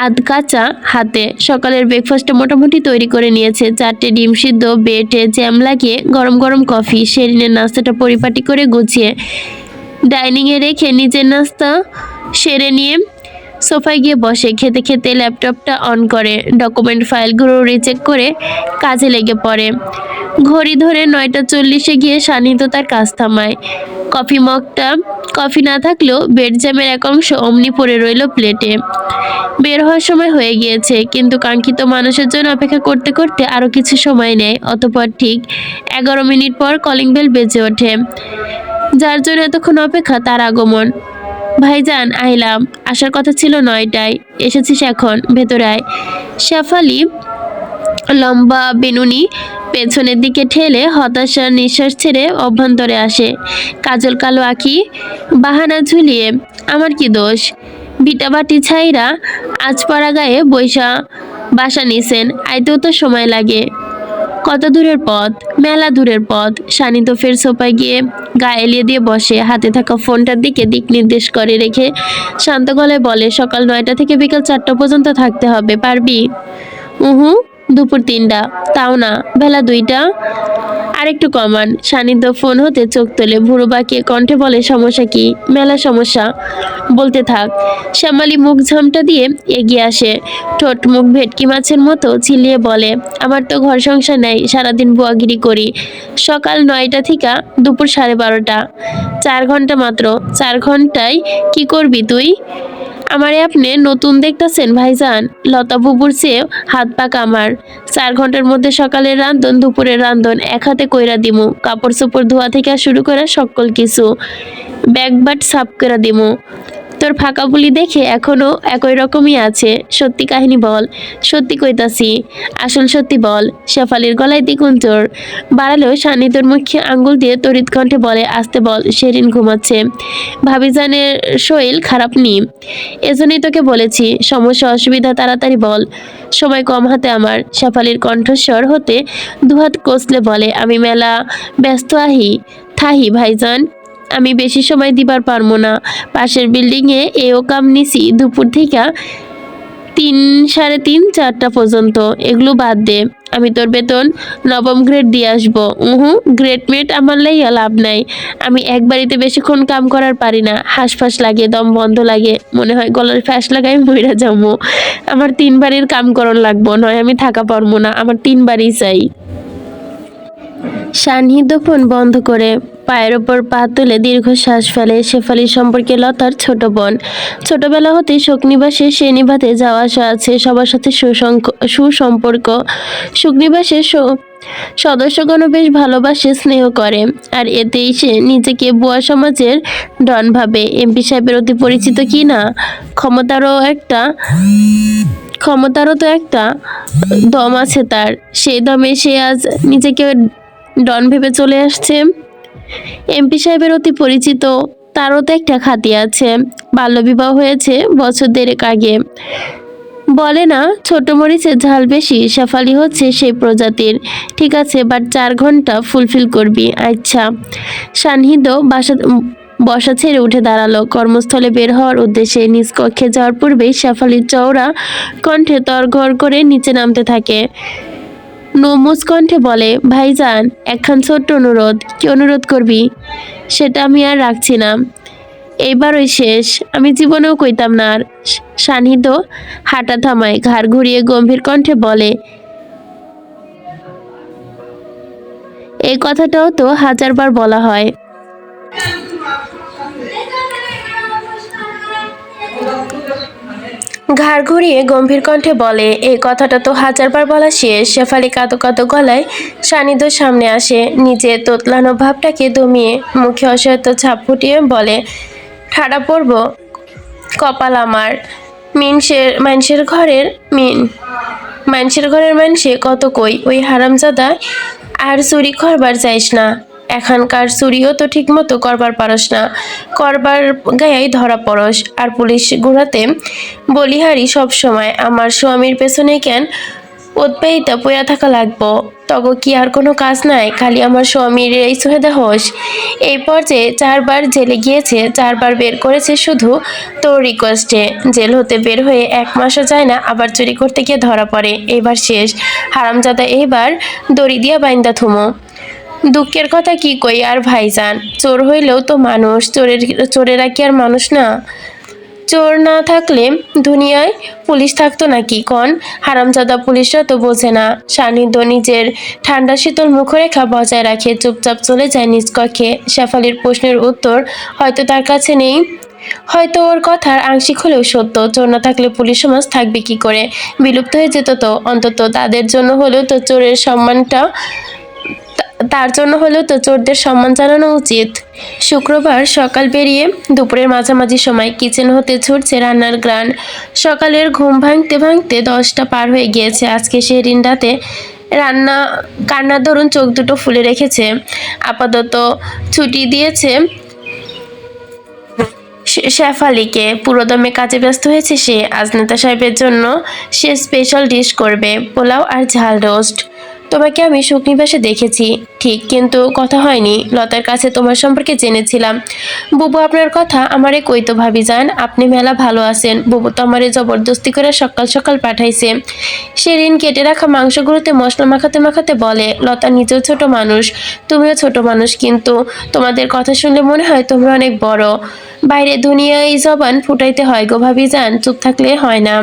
আধ কাঁচা হাতে সকালের ব্রেকফাস্টটা মোটামুটি তৈরি করে নিয়েছে। 4টে ডিম সিদ্ধ, বেটে জ্যাম লাগিয়ে গরম গরম কফি, শেরিনের নাস্তাটা পরিপাটি করে গুছিয়ে ডাইনিংয়ে রেখে নিজের নাস্তা সেরে নিয়ে সোফায় গিয়ে বসে। খেতে খেতে ল্যাপটপটা অন করে ডকুমেন্ট ফাইলগুলো রিচেক করে কাজে লেগে পড়ে। ঘড়ি ধরে 9টা 40-এ গিয়ে সানিধ্য তার কাজ থামায়। কফি না থাকলেও বেড জ্যামের এক অংশ অমনি পড়ে রইল প্লেটে। বের হওয়ার সময় হয়ে গিয়েছে, কিন্তু কাঙ্ক্ষিত মানুষের জন্য অপেক্ষা করতে করতে আরও কিছু সময় নেয়। অতঃপর ঠিক 11 মিনিট পর কলিং বেল বেজে ওঠে। যার জন্য এতক্ষণ অপেক্ষা তার আগমন। ভাইজান, আইলাম। আসার কথা ছিল 9টায়, এসেছিস এখন, ভেতরে আয়। শেফালি লম্বা বেনুনি পেছনের দিকে ঠেলে হতাশার নিঃশ্বাস ছেড়ে অভ্যন্তরে আসে। কাজল কালো আঁখি বাহানা ঝুলিয়ে, আমার কি দোষ? ভিটাবাটি ছাইরা আজ পরা গায়ে বাসা নিছেন, আইতেও তো সময় লাগে। কত দূরের পথ? মেলা দূরের পথ। সানিধ্য ফের সোফায় গিয়ে গা এলিয়ে দিয়ে বসে, হাতে থাকা ফোনটার দিকে দিক নির্দেশ করে রেখে শান্ত গলায় বলে, সকাল 9টা থেকে বিকাল 4টা পর্যন্ত থাকতে হবে, পারবি? উহু, দুপুর 3টা। তাও না, বেলা 2টা। আরেকটু কমান। সানিধ্য ফোন হতে চোখ তোলে, ভুরু বাঁকিয়ে কণ্ঠে বলে, সমস্যা কি? মেলা সমস্যা, বলতে থাক। শ্যামালি মুখ ঝামটা দিয়ে এগিয়ে আসে, ঠোঁট মুখ ভেটকি মাছের মতো চিলিয়ে বলে, আমার তো ঘর সংসার নাই, সারাদিন বুয়াগিরি করি। সকাল 9টা থেকে দুপুর 12:30, 4 ঘন্টা মাত্র। 4 ঘন্টায় কি করবি তুই? আমারে আপনি নতুন দেখতেছেন ভাইজান? লতা বুবুর চেয়ে হাত পাক আমার। 4 ঘন্টার মধ্যে সকালের রান্ধন, দুপুরের রান্ধন এক হাতে কইরা দিমু। কাপড় চোপড় ধোয়া থেকে শুরু করে সকল কিছু ব্যাগবাট সাফ করে দিমু। তোর ফাঁকা বুলি দেখে এখনো একই রকমই আছে। সত্যি কাহিনী বল। সত্যি কইতাছি, আসল সত্যি বল। শেফালির গলায় দ্বিগুণ জোর বাড়ালেও সান্নিধ্যর মুখে আঙ্গুল দিয়ে তড়িৎ কণ্ঠে বলে, আসতে বল, শেরিন ঘুমাচ্ছে। ভাবিজানের শরীর খারাপ নি, এজন্যই তোকে বলেছি, সমস্যা অসুবিধা তাড়াতাড়ি বল, সময় কম হাতে আমার। শেফালির কণ্ঠস্বর হতে দুহাত কষলে বলে, আমি মেলা ব্যস্ত থাহি ভাইজান, আমি বেশি সময় দিবার পারবো না। পাশের বিল্ডিংয়ে এও কাম নিছি, দুপুর থেকে 3, 3:30, 4টা পর্যন্ত। এগুলো বাদ দে, আমি তোর বেতন নবম গ্রেড দিয়ে আসবো। গ্রেড মেট আমার লাইয়া লাভ নাই। আমি এক বাড়িতে বেশিক্ষণ কাম করার পারি না, হাঁসফাঁস লাগে, দম বন্ধ লাগে, মনে হয় গলার ফ্যাস লাগাই মইরা যাবো। আমার 3 বাড়ির কাম করন লাগবো, নয় আমি থাকা পারবো না, আমার 3 বাড়ি চাই। সান্নিধ্য ফোন বন্ধ করে পায়ের ওপর পা তুলে দীর্ঘশ্বাস ফেলে। শেফালির সম্পর্কে লতার ছোট বোন। ছোটবেলা হতেই শোকনিবাসে সে নিভাতে যাওয়া আসা আছে, সবার সাথে সুসম্পর্ক। শোকনিবাসের সদস্যগণ বেশ ভালোবাসে, স্নেহ করে, আর এতেই সে নিজেকে বুয়া সমাজের ডন ভাবে। এমপি সাহেবের অতি পরিচিত কি না, ক্ষমতারও তো একটা দম আছে তার। সেই দমে সে আজ নিজেকে ডন ভেবে চলে আসছে। এমপি সাহেবের অতি পরিচিত, তারও তো একটা খাতি আছে। বাল্যবিবাহ হয়েছে বছর 1.5 আগে। বলে না, ছোট মরিচের ঝাল বেশি, শেফালি হচ্ছে সেই প্রজাতির। ঠিক আছে, বাট 4 ঘন্টা ফুলফিল করবি। আচ্ছা। সান্নিধ্য বসা ছেড়ে উঠে দাঁড়ালো। কর্মস্থলে বের হওয়ার উদ্দেশ্যে নিজ কক্ষে যাওয়ার পূর্বেই শেফালির চওড়া কণ্ঠে তরঘর করে নিচে নামতে থাকে। নমুজ কণ্ঠে বলে, ভাইজান, একখান ছোট্ট অনুরোধ। কি অনুরোধ করবি? সেটা আমি আর রাখছি না, এইবারই শেষ, আমি জীবনেও কইতাম না আর। সান্নিধ্য হাঁটা থামায়, ঘাড় ঘুরিয়ে গম্ভীর কণ্ঠে বলে, এই কথাটাও তো 1000 বার বলা হয়। ঘাড় ঘুরিয়ে গম্ভীর কণ্ঠে বলে, এই কথাটা তো 1000 বার বলা শেষ। শেফালি কাঁদো কাঁদো গলায় সান্নিধ্যর সামনে আসে, নিজে তোতলানো ভাবটাকে দমিয়ে মুখে অসহায়ত্ব ছাপ ফুটিয়ে বলে, ঠাড়া পড়ব কপাল আমার। মানুষের ঘরের মানুষে কত কই, ওই হারামজাদা আর চুরি করবার চাইস না। এখানকার চুরিও তো ঠিক মতো করবার পারস না, করবার গায়েই ধরা পড়স। আর পুলিশ গুড়াতে বলিহারি সব সময় আমার স্বামীর পেছনে কেন উৎপাইতা পইয়া থাকা লাগবো? তগো কি আর কোনো কাজ নাই, খালি আমার স্বামীর এই সুহেদা হোস? এই পর্যায়ে 4বার জেলে গিয়েছে, 4বার বের করেছে শুধু তোর রিকোয়েস্টে। জেল হতে বের হয়ে 1 মাসও যায় না, আবার চুরি করতে গিয়ে ধরা পড়ে। এবার শেষ, হারামজাদা এইবার দড়ি দিয়া বাইন্দা থুমো। দুঃখের কথা কি কই আর ভাইজান, চোর হইলেও তো মানুষ, চোরেরা কি আর মানুষ না? চোর না থাকলে দুনিয়ায় পুলিশ থাকতো নাকি কন? হারামজাদা পুলিশরা তো বোঝে না। সান্নিধ্য নিজের ঠান্ডা শীতল মুখরেখা বজায় রাখে, চুপচাপ চলে যায় নিজ কক্ষে। শেফালির প্রশ্নের উত্তর হয়তো তার কাছে নেই, হয়তো ওর কথার আংশিক হলেও সত্য। চোর না থাকলে পুলিশ সমাজ থাকবে কি করে? বিলুপ্ত হয়ে যেত তো। অন্তত তাদের জন্য হলেও তো চোরের সম্মানটা, তার জন্য হলেও তো চোরদের সম্মান জানানো উচিত। শুক্রবার সকাল বেরিয়ে দুপুরের মাঝামাঝি সময় কিচেন হতে ছুটছে রান্নার গ্রান। সকালের ঘুম ভাঙতে ভাঙতে 10টা পার হয়ে গিয়েছে। আজকে সেদিন রাতে রান্না কান্নার দরুন চোখ দুটো ফুলে রেখেছে। আপাতত ছুটি দিয়েছে শেফালিকে। পুরোদমে কাজে ব্যস্ত হয়েছে সে। আজ নেতা সাহেবের জন্য সে স্পেশাল ডিশ করবে, পোলাও আর ঝাল রোস্ট। তোমাকে আমি সুখনিবাসে দেখেছি ঠিক, কিন্তু কথা হয়নি। লতার কাছে তোমার সম্পর্কে জেনেছিলাম। বুবু আপনার কথা আমারে কইতো ভাবিজান, আপনি মেলা ভালো আছেন। বুবু তো আমারে জবরদস্তি করে সকাল সকাল পাঠাইছে। সেদিন কেটে রাখা মাংসগুলোতে মশলা মাখাতে মাখাতে বলে, লতা নিজেও ছোট মানুষ, তুমিও ছোট মানুষ, কিন্তু তোমাদের কথা শুনলে মনে হয় তোমরা অনেক বড়। বাইরে দুনিয়ায় জবান ফুটাইতে হয় গো ভাবিজান, চুপ থাকলে হয় না।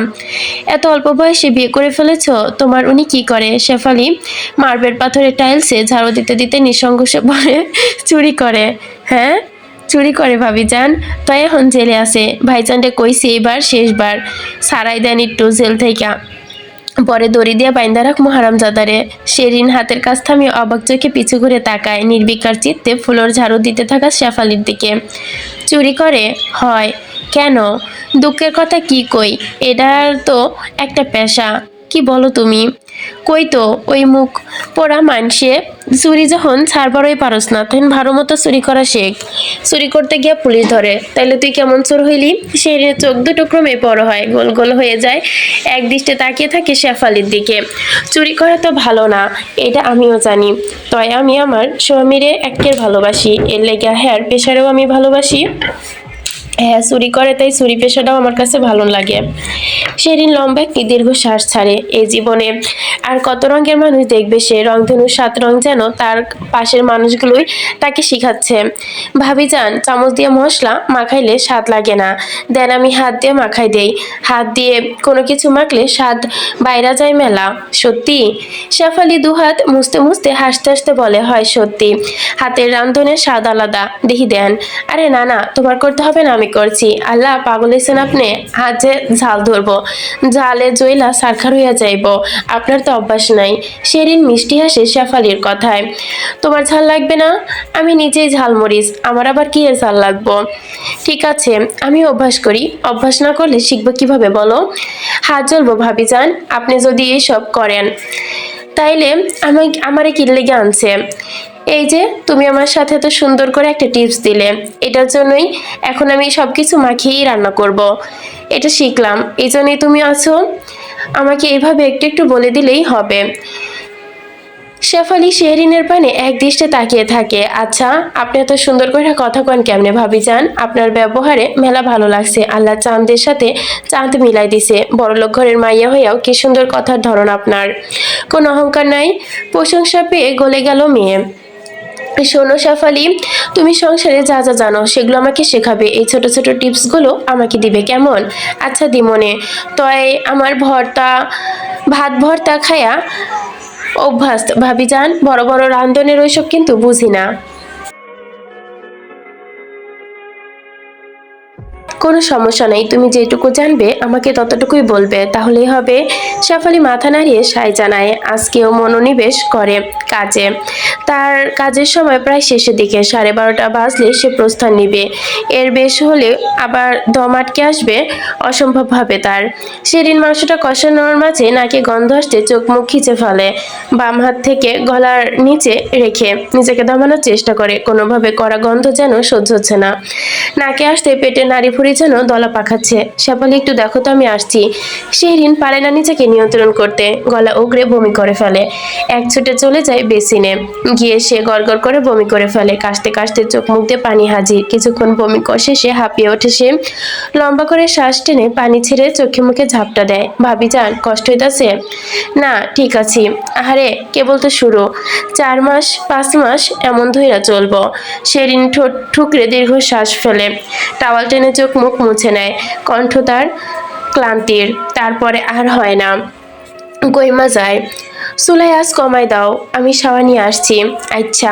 এত অল্প বয়সে বিয়ে করে ফেলেছো। তোমার উনি কি করে? শেফালি মার্বেল পাথরের টাইলসে ঝাড়ু দিতে দিতে নিঃসংকোচে বলে, চুরি করে। হ্যাঁ, চুরি করে ভাবিজান, তো এখন জেলে আছে। ভাইজানরে কইছি এবার শেষবার সারাই দেন একটু জেল থেকে, পরে দড়ি দিয়ে বাইন্দা রাখ হারামজাদারে। শেরিন হাতের কাজ থামিয়ে অবাক চোখে পিছু ঘুরে তাকায় নির্বিকার চিত্তে ফুলোর ঝাড়ু দিতে থাকা শেফালির দিকে। চুরি করে? হয়। কেন? দুঃখের কথা কি কই, এটার তো একটা পেশা। কি বলো তুমি? কই তো ওই মুখ পোড়া মানসে চুরি যখন ছাড়বারই পারস না, তখন ভালো মতো চুরি করা শেখ। চুরি করতে গিয়ে পুলিশ ধরে, তাইলে তুই কেমন চোর হইলি? সেই চোখ দুটো ক্রমে বড় হয়, গোল গোল হয়ে যায়, এক দৃষ্টে তাকিয়ে থাকে শেফালির দিকে। চুরি করা তো ভালো না, এটা আমিও জানি। তাই আমি আমার স্বামীরে একের ভালোবাসি, এর লেগে হেয়ার পেশারেও আমি ভালোবাসি। হ্যাঁ, চুরি করে, তাই চুরি পেশাটাও আমার কাছে ভালো লাগে। সেদিন লম্বা একটি দীর্ঘশ্বাস ছাড়ে। এই জীবনে আর কত রঙের মানুষ দেখবে সে? রংধনুর 7 রং যেন তার পাশের মানুষগুলোই তাকে শিখাচ্ছে। ভাবিজান, চামচ দিয়ে মশলা মাখাইলে স্বাদ লাগে না, দেন আমি হাত দিয়ে মাখাই দেই। হাত দিয়ে কোনো কিছু মাখলে স্বাদ বাইরা যায় মেলা। সত্যি? শেফালি দুহাত মুছতে মুছতে হাসতে হাসতে বলে, হয় সত্যি, হাতের রান্ধনের স্বাদ আলাদা। দেখি দেন। আরে না না, তোমার করতে হবে না, আমি করছি। আল্লাহ, পাগল হয়েছেন আপনি? হাত যে ঝাল ধরবো, ঝালে জইলা সারখার হইয়া যাইব। আপনার তো অভ্যাস নাই। সেদিন মিষ্টি হাসে শেফালির কথায়। তোমার ঝাল লাগবে না? আমি নিজেই ঝাল মরিচ, আমার আবার কি এর ঝাল লাগবো? ঠিক আছে, আমি অভ্যাস করি। অভ্যাস না করলে শিখবো কিভাবে বলো? হাত জ্বলবো ভাবিজান আপনি যদি এইসব করেন। তাইলে আমারে কি লেগে আনছে? এই যে তুমি আমার সাথে এত সুন্দর করে একটা টিপস দিলে, এটার জন্যই এখন আমি সবকিছু মাখিয়েই রান্না করব। এটা শিখলাম, এই জন্যই তুমি আছো। আমাকে এভাবে একটু একটু বলে দিলেই হবে। শেফালি শেহরিনের পানে এক দৃষ্টে তাকিয়ে থাকে। আচ্ছা, আপনি এত সুন্দর করে কথা কন কেমনে ভাবিজান? আপনার ব্যবহারে মেলা ভালো লাগছে। আল্লাহ চাঁদের সাথে চাঁদ মিলাই দিছে। বড়লোক ঘরের মাইয়া হইয়াও কি সুন্দর কথার ধরন আপনার। কোনো অহংকার নাই। প্রশংসা পেয়ে গলে গেল মেয়ে। শোনো শেফালি, তুমি সংসারে যা যা জানো সেগুলো আমাকে শেখাবে। এই ছোট ছোট টিপসগুলো আমাকে দিবে, কেমন? আচ্ছা দিমনে। তয় আমার ভাত ভর্তা খায়া অভ্যাস ভাবিজান, বড় বড় রান্ধনের ওইসব কিন্তু বুঝি না। কোনো সমস্যা নেই, তুমি যেটুকু জানবে আমাকে ততটুকুই বলবে, তাহলেই হবে। শেফালি মাথা নাড়িয়ে সায় জানায়। আজকেও মনোনিবেশ করে কাজে। তার কাজের সময় প্রায় শেষের দিকে, 12:30 বাজলে সে প্রস্থান নিবে। এর বেশি হলে আবার দম আটকে আসবে অসম্ভবভাবে তার। সেদিন মাংসটা কষানোর মাঝে নাকে গন্ধ আসতে চোখ মুখ খিচে ফেলে। বাম হাত থেকে গলার নিচে রেখে নিজেকে দমানোর চেষ্টা করে। কোনোভাবে কড়া গন্ধ যেন সহ্য হচ্ছে না। নাকে আসতে পেটে নাড়ি ভুড়ি যেন দলা পাকাচ্ছে। শেফালি, একটু দেখো তো, আমি আসছি। শেহরিন পারে না নিজেকে নিয়ন্ত্রণ করতে, গলা উগড়ে বমি করে ফেলে। এক ছুটে চলে যায় বেসিনে। গিয়ে সে গড়গড় করে বমি করে ফেলে। কাশতে কাশতে চোখ মুখ দিয়ে পানি হাজির। কিছুক্ষণ বমি শেষে হাঁপিয়ে ওঠে সে। লম্বা করে শ্বাস টেনে পানি ছেড়ে চোখে মুখে ঝাপটা দেয়। ভাবি যান, কষ্ট হইতাছে? না, ঠিক আছি। আহারে, কেবল তো শুরু। 4 মাস 5 মাস এমন ধইরা চলবো। শেরিন ঠোঁট ঠুকরে দীর্ঘ শ্বাস ফেলে। টাওয়াল টেনে চোখ মুখ মুছে নেয়। কণ্ঠ তার ক্লান্তির। তারপরে আর হয় না। গইমা যায়। চুলায় আঁচ কমায় দাও, আমি শাওয়ার নিয়ে আসছি। আচ্ছা।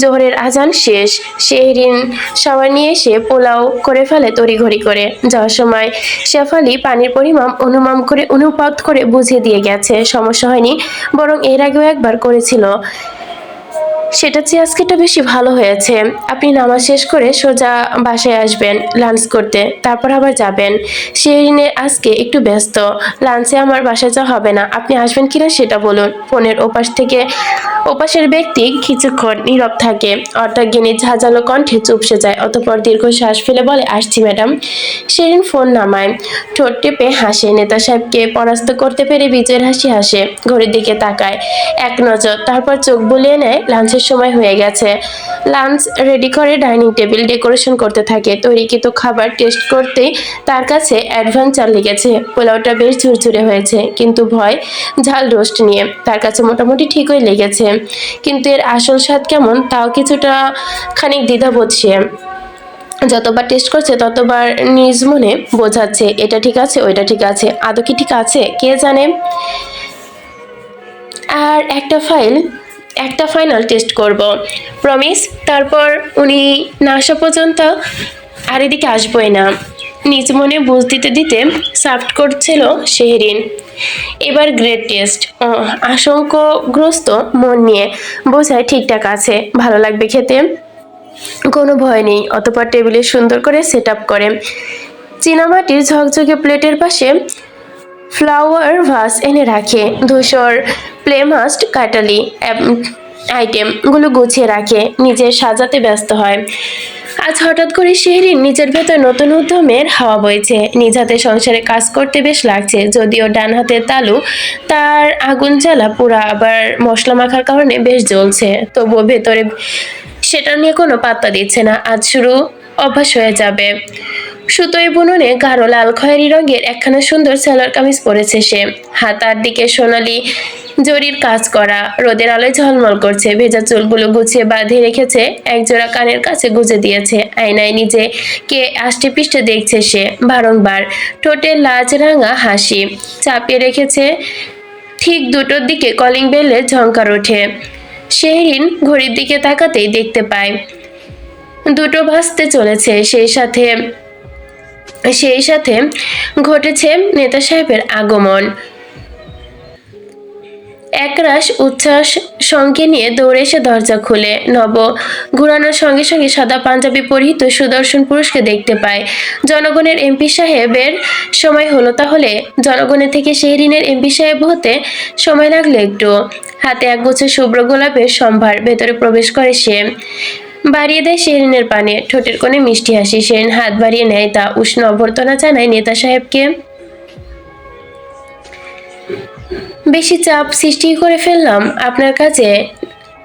জোহরের আজান শেষ। শেহরিন শাওয়ার নিয়ে এসে পোলাও করে ফেলে তড়িঘড়ি করে। যাওয়ার সময় শেফালি পানির পরিমাণ অনুপাত করে বুঝিয়ে দিয়ে গেছে। সমস্যা হয়নি, বরং এর আগেও একবার করেছিল। সেটা চেয়ে আজকেটা বেশি ভালো হয়েছে। আপনি নামাজ শেষ করে সোজা বাসায় আসবেন লাঞ্চ করতে, তারপর আবার যাবেন। শেরিনের আজকে একটু ব্যস্ত। লাঞ্চে আমার বাসায় যাওয়া হবে না। আপনি আসবেন কিনা সেটা বলুন। ফোনের ওপাশের ব্যক্তি কিছুক্ষণ নীরব থাকে। অর্ধাজ্ঞানী ঝাঁঝালো কণ্ঠে চুপসে যায়। অতঃপর দীর্ঘ শ্বাস ফেলে বলে, আসছি ম্যাডাম। শেরিন ফোন নামায়। ঠোঁট টেপে হাসে। নেতা সাহেবকে পরাস্ত করতে পেরে বিজয়ের হাসি হাসে। ঘড়ির দিকে তাকায় এক নজর, তারপর চোখ বুলিয়ে নেয়। লাঞ্চের সময় হয়ে গেছে। লাঞ্চ রেডি করে ডাইনিং টেবিল ডেকোরেশন করতে থাকে। তৈরিকৃত খাবার টেস্ট করতেই তার কাছে অ্যাডভেঞ্চার লেগেছে। পোলাওটা বেশ ঝুরঝুরে হয়েছে, কিন্তু ভয় ঝাল রোস্ট নিয়ে তার কাছে মোটামুটি ঠিকই লেগেছে। কিন্তু এর আসল স্বাদ কেমন তাও কিছুটা খানিক দ্বিধাবোধ সে। যতবার টেস্ট করছে ততবার নিজ মনে বোঝাচ্ছে, এটা ঠিক আছে, ওইটা ঠিক আছে, আদৌ কি ঠিক আছে কে জানে। আর একটা ফাইনাল টেস্ট করব, প্রমিস। তারপর উনি না আসা পর্যন্ত আর এদিকে আসবই না। নিজ মনে বুঝ দিতে দিতে সাফট করছিল শেহরিন। এবার গ্রেট টেস্ট। আশঙ্কগ্রস্ত মন নিয়ে বোঝায় ঠিকঠাক আছে, ভালো লাগবে খেতে, কোনো ভয় নেই। অতঃপর টেবিলে সুন্দর করে সেট আপ করে। চীনামাটির ঝকঝকে প্লেটের পাশে ফ্লাওয়ার ভাস এনে রাখে। ধূসর প্লেমাস্ট কাটালি আইটেমগুলো গুছিয়ে রাখে। নিজের সাজাতে ব্যস্ত হয়। আজ হঠাৎ করে শেহরিন নিজের ভেতর নতুন উদ্যমের হাওয়া বইছে। নিজ হাতে সংসারে কাজ করতে বেশ লাগছে। যদিও ডান হাতের তালু তার আগুন জ্বালা পুরা, আবার মশলা মাখার কারণে বেশ জ্বলছে, তবুও ভেতরে সেটা নিয়ে কোনো পাত্তা দিচ্ছে না। আজ শুরু, অভ্যাস হয়ে যাবে। সুতোয় বুননে গাঢ় লাল খয়েরি রঙের একখানা সুন্দর সালোয়ার কামিজ পরেছে সে। হাতার দিকে সোনালি জরির কাজ করা, রোদের আলোয় ঝলমল করছে। ভেজা চুলগুলো গুছিয়ে বাঁধিয়ে রেখেছে, একজোড়া কানের কাছে গুজে দিয়েছে। আয়নায় নিজেকে আষ্টে পৃষ্ঠে দেখছে সে বারংবার। ঠোঁটে লাজ রাঙা হাসি চাপিয়ে রেখেছে। ঠিক 2টোর দিকে কলিং বেলের ঝংকার ওঠে। শেহরিন ঘড়ির দিকে তাকাতেই দেখতে পায় 2টো বাজতে চলেছে। সেই সাথে ঘটেছে নেতা সাহেবের আগমন। একরাশ উচ্ছ্বাস সঙ্গে নিয়ে দৌড়ে এসে দরজা খুলে নব ঘুরানোর সঙ্গে সঙ্গে সাদা পাঞ্জাবি পরিহিত সুদর্শন পুরুষকে দেখতে পায়। জনগণের এমপি সাহেবের সময় হলো। তাহলে জনগণের থেকে শেহরিনের এমপি সাহেব হতে সময় লাগলো একটু। হাতে একগুচ্ছ শুভ্র গোলাপের সম্ভার। ভেতরে প্রবেশ করে সে। বাড়িয়ে দেয় শেহরিনের পানে। ঠোঁটের কোণে মিষ্টি হাসি। শেহরিন হাত বাড়িয়ে নেয় তা। উষ্ণ অভ্যর্থনা জানায় নেতা সাহেবকে। বেশি চাপ সৃষ্টি করে ফেললাম আপনার কাছে?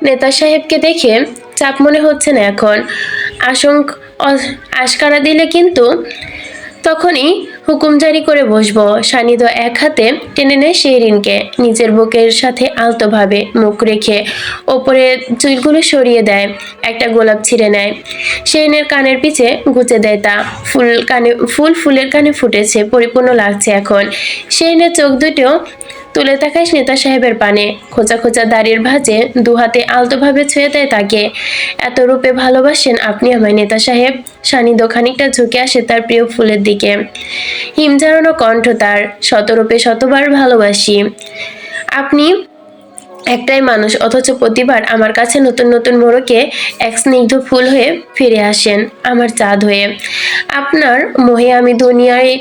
নেতা সাহেবকে দেখে চাপ মনে হচ্ছে না এখন। আশকারা দিলে কিন্তু তখনই হুকুম জারি করে বসবো। সানিধ্য এক হাতে টেনে নেয় শেহরিনকে। নিজের বুকের সাথে আলতোভাবে মুখ রেখে ওপরের চুলগুলো সরিয়ে দেয়। একটা গোলাপ ছিঁড়ে নেয়। শেহরিনের কানের পিছে গুঁজে দেয় তা। ফুলের কানে ফুটেছে, পরিপূর্ণ লাগছে এখন। শেহরিনের চোখ দুটো তুলে তাকায় নেতা সাহেবের পানে। খোঁচা খোঁচা দাড়ির ভাঁজে দুহাতে আলতোভাবে ছুঁয়ে দেয় তাকে। এত রূপে ভালোবাসেন আপনি আমায় নেতা সাহেব? সানিধ্য খানিকটা ঝুঁকে আসে তার প্রিয় ফুলের দিকে। হিম ঝাড়ানো কণ্ঠ তার। শতরূপে শতবার ভালোবাসি। আপনি একটাই মানুষ, অথচ প্রতিবার আমার কাছে নতুন নতুন মোড়কে এক স্নিগ্ধ ফুল হয়ে ফিরে আসেন, আমার চাঁদ হয়ে। আপনার মোহে আমি দুনিয়ায়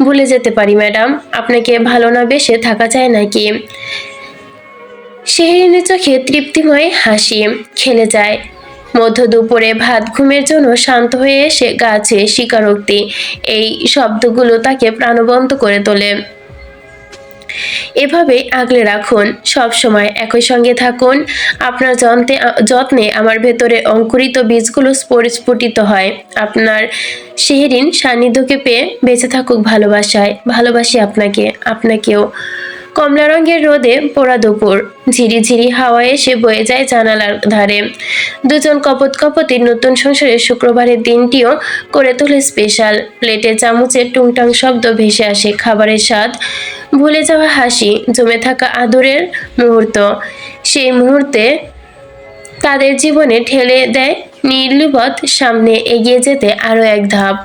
ভুলে যেতে পারি ম্যাডাম। আপনাকে ভালো না বেসে থাকা যায় নাকি? শেহরিনের চোখে তৃপ্তিময় হাসি খেলে যায়। মধ্য দুপুরে ভাত ঘুমের জন্য শান্ত হয়ে এসে গা ছুঁয়ে স্বীকারোক্তি, এই শব্দগুলো তাকে প্রাণবন্ত করে তোলে। এভাবেই আগলে রাখুন, সব সময় একই সঙ্গে থাকুন। আপনার যত্নে আমার ভেতরে অঙ্কুরিত বীজগুলো স্ফুটিত হয়। আপনার শেহরিন সান্নিধ্যকে পেয়ে বেঁচে থাকুক ভালোবাসায়। ভালোবাসি আপনাকে, আপনাকেও। কমলা রঙের রোদে পোড়া দুপুর, ঝিরিঝিরি হাওয়ায় এসে বয়ে যায় জানালার ধারে। দুজন কপত কপতি নতুন সংসারের শুক্রবারের দিনটিও করে তোলে স্পেশাল। প্লেটে চামচের টুংটাং শব্দ ভেসে আসে, খাবারের স্বাদ, ভুলে যাওয়া হাসি, জমে থাকা আদরের মুহূর্ত। সেই মুহূর্তে তাদের জীবনে ঠেলে দেয় নির্লিপদ সামনে এগিয়ে যেতে আরো এক ধাপ।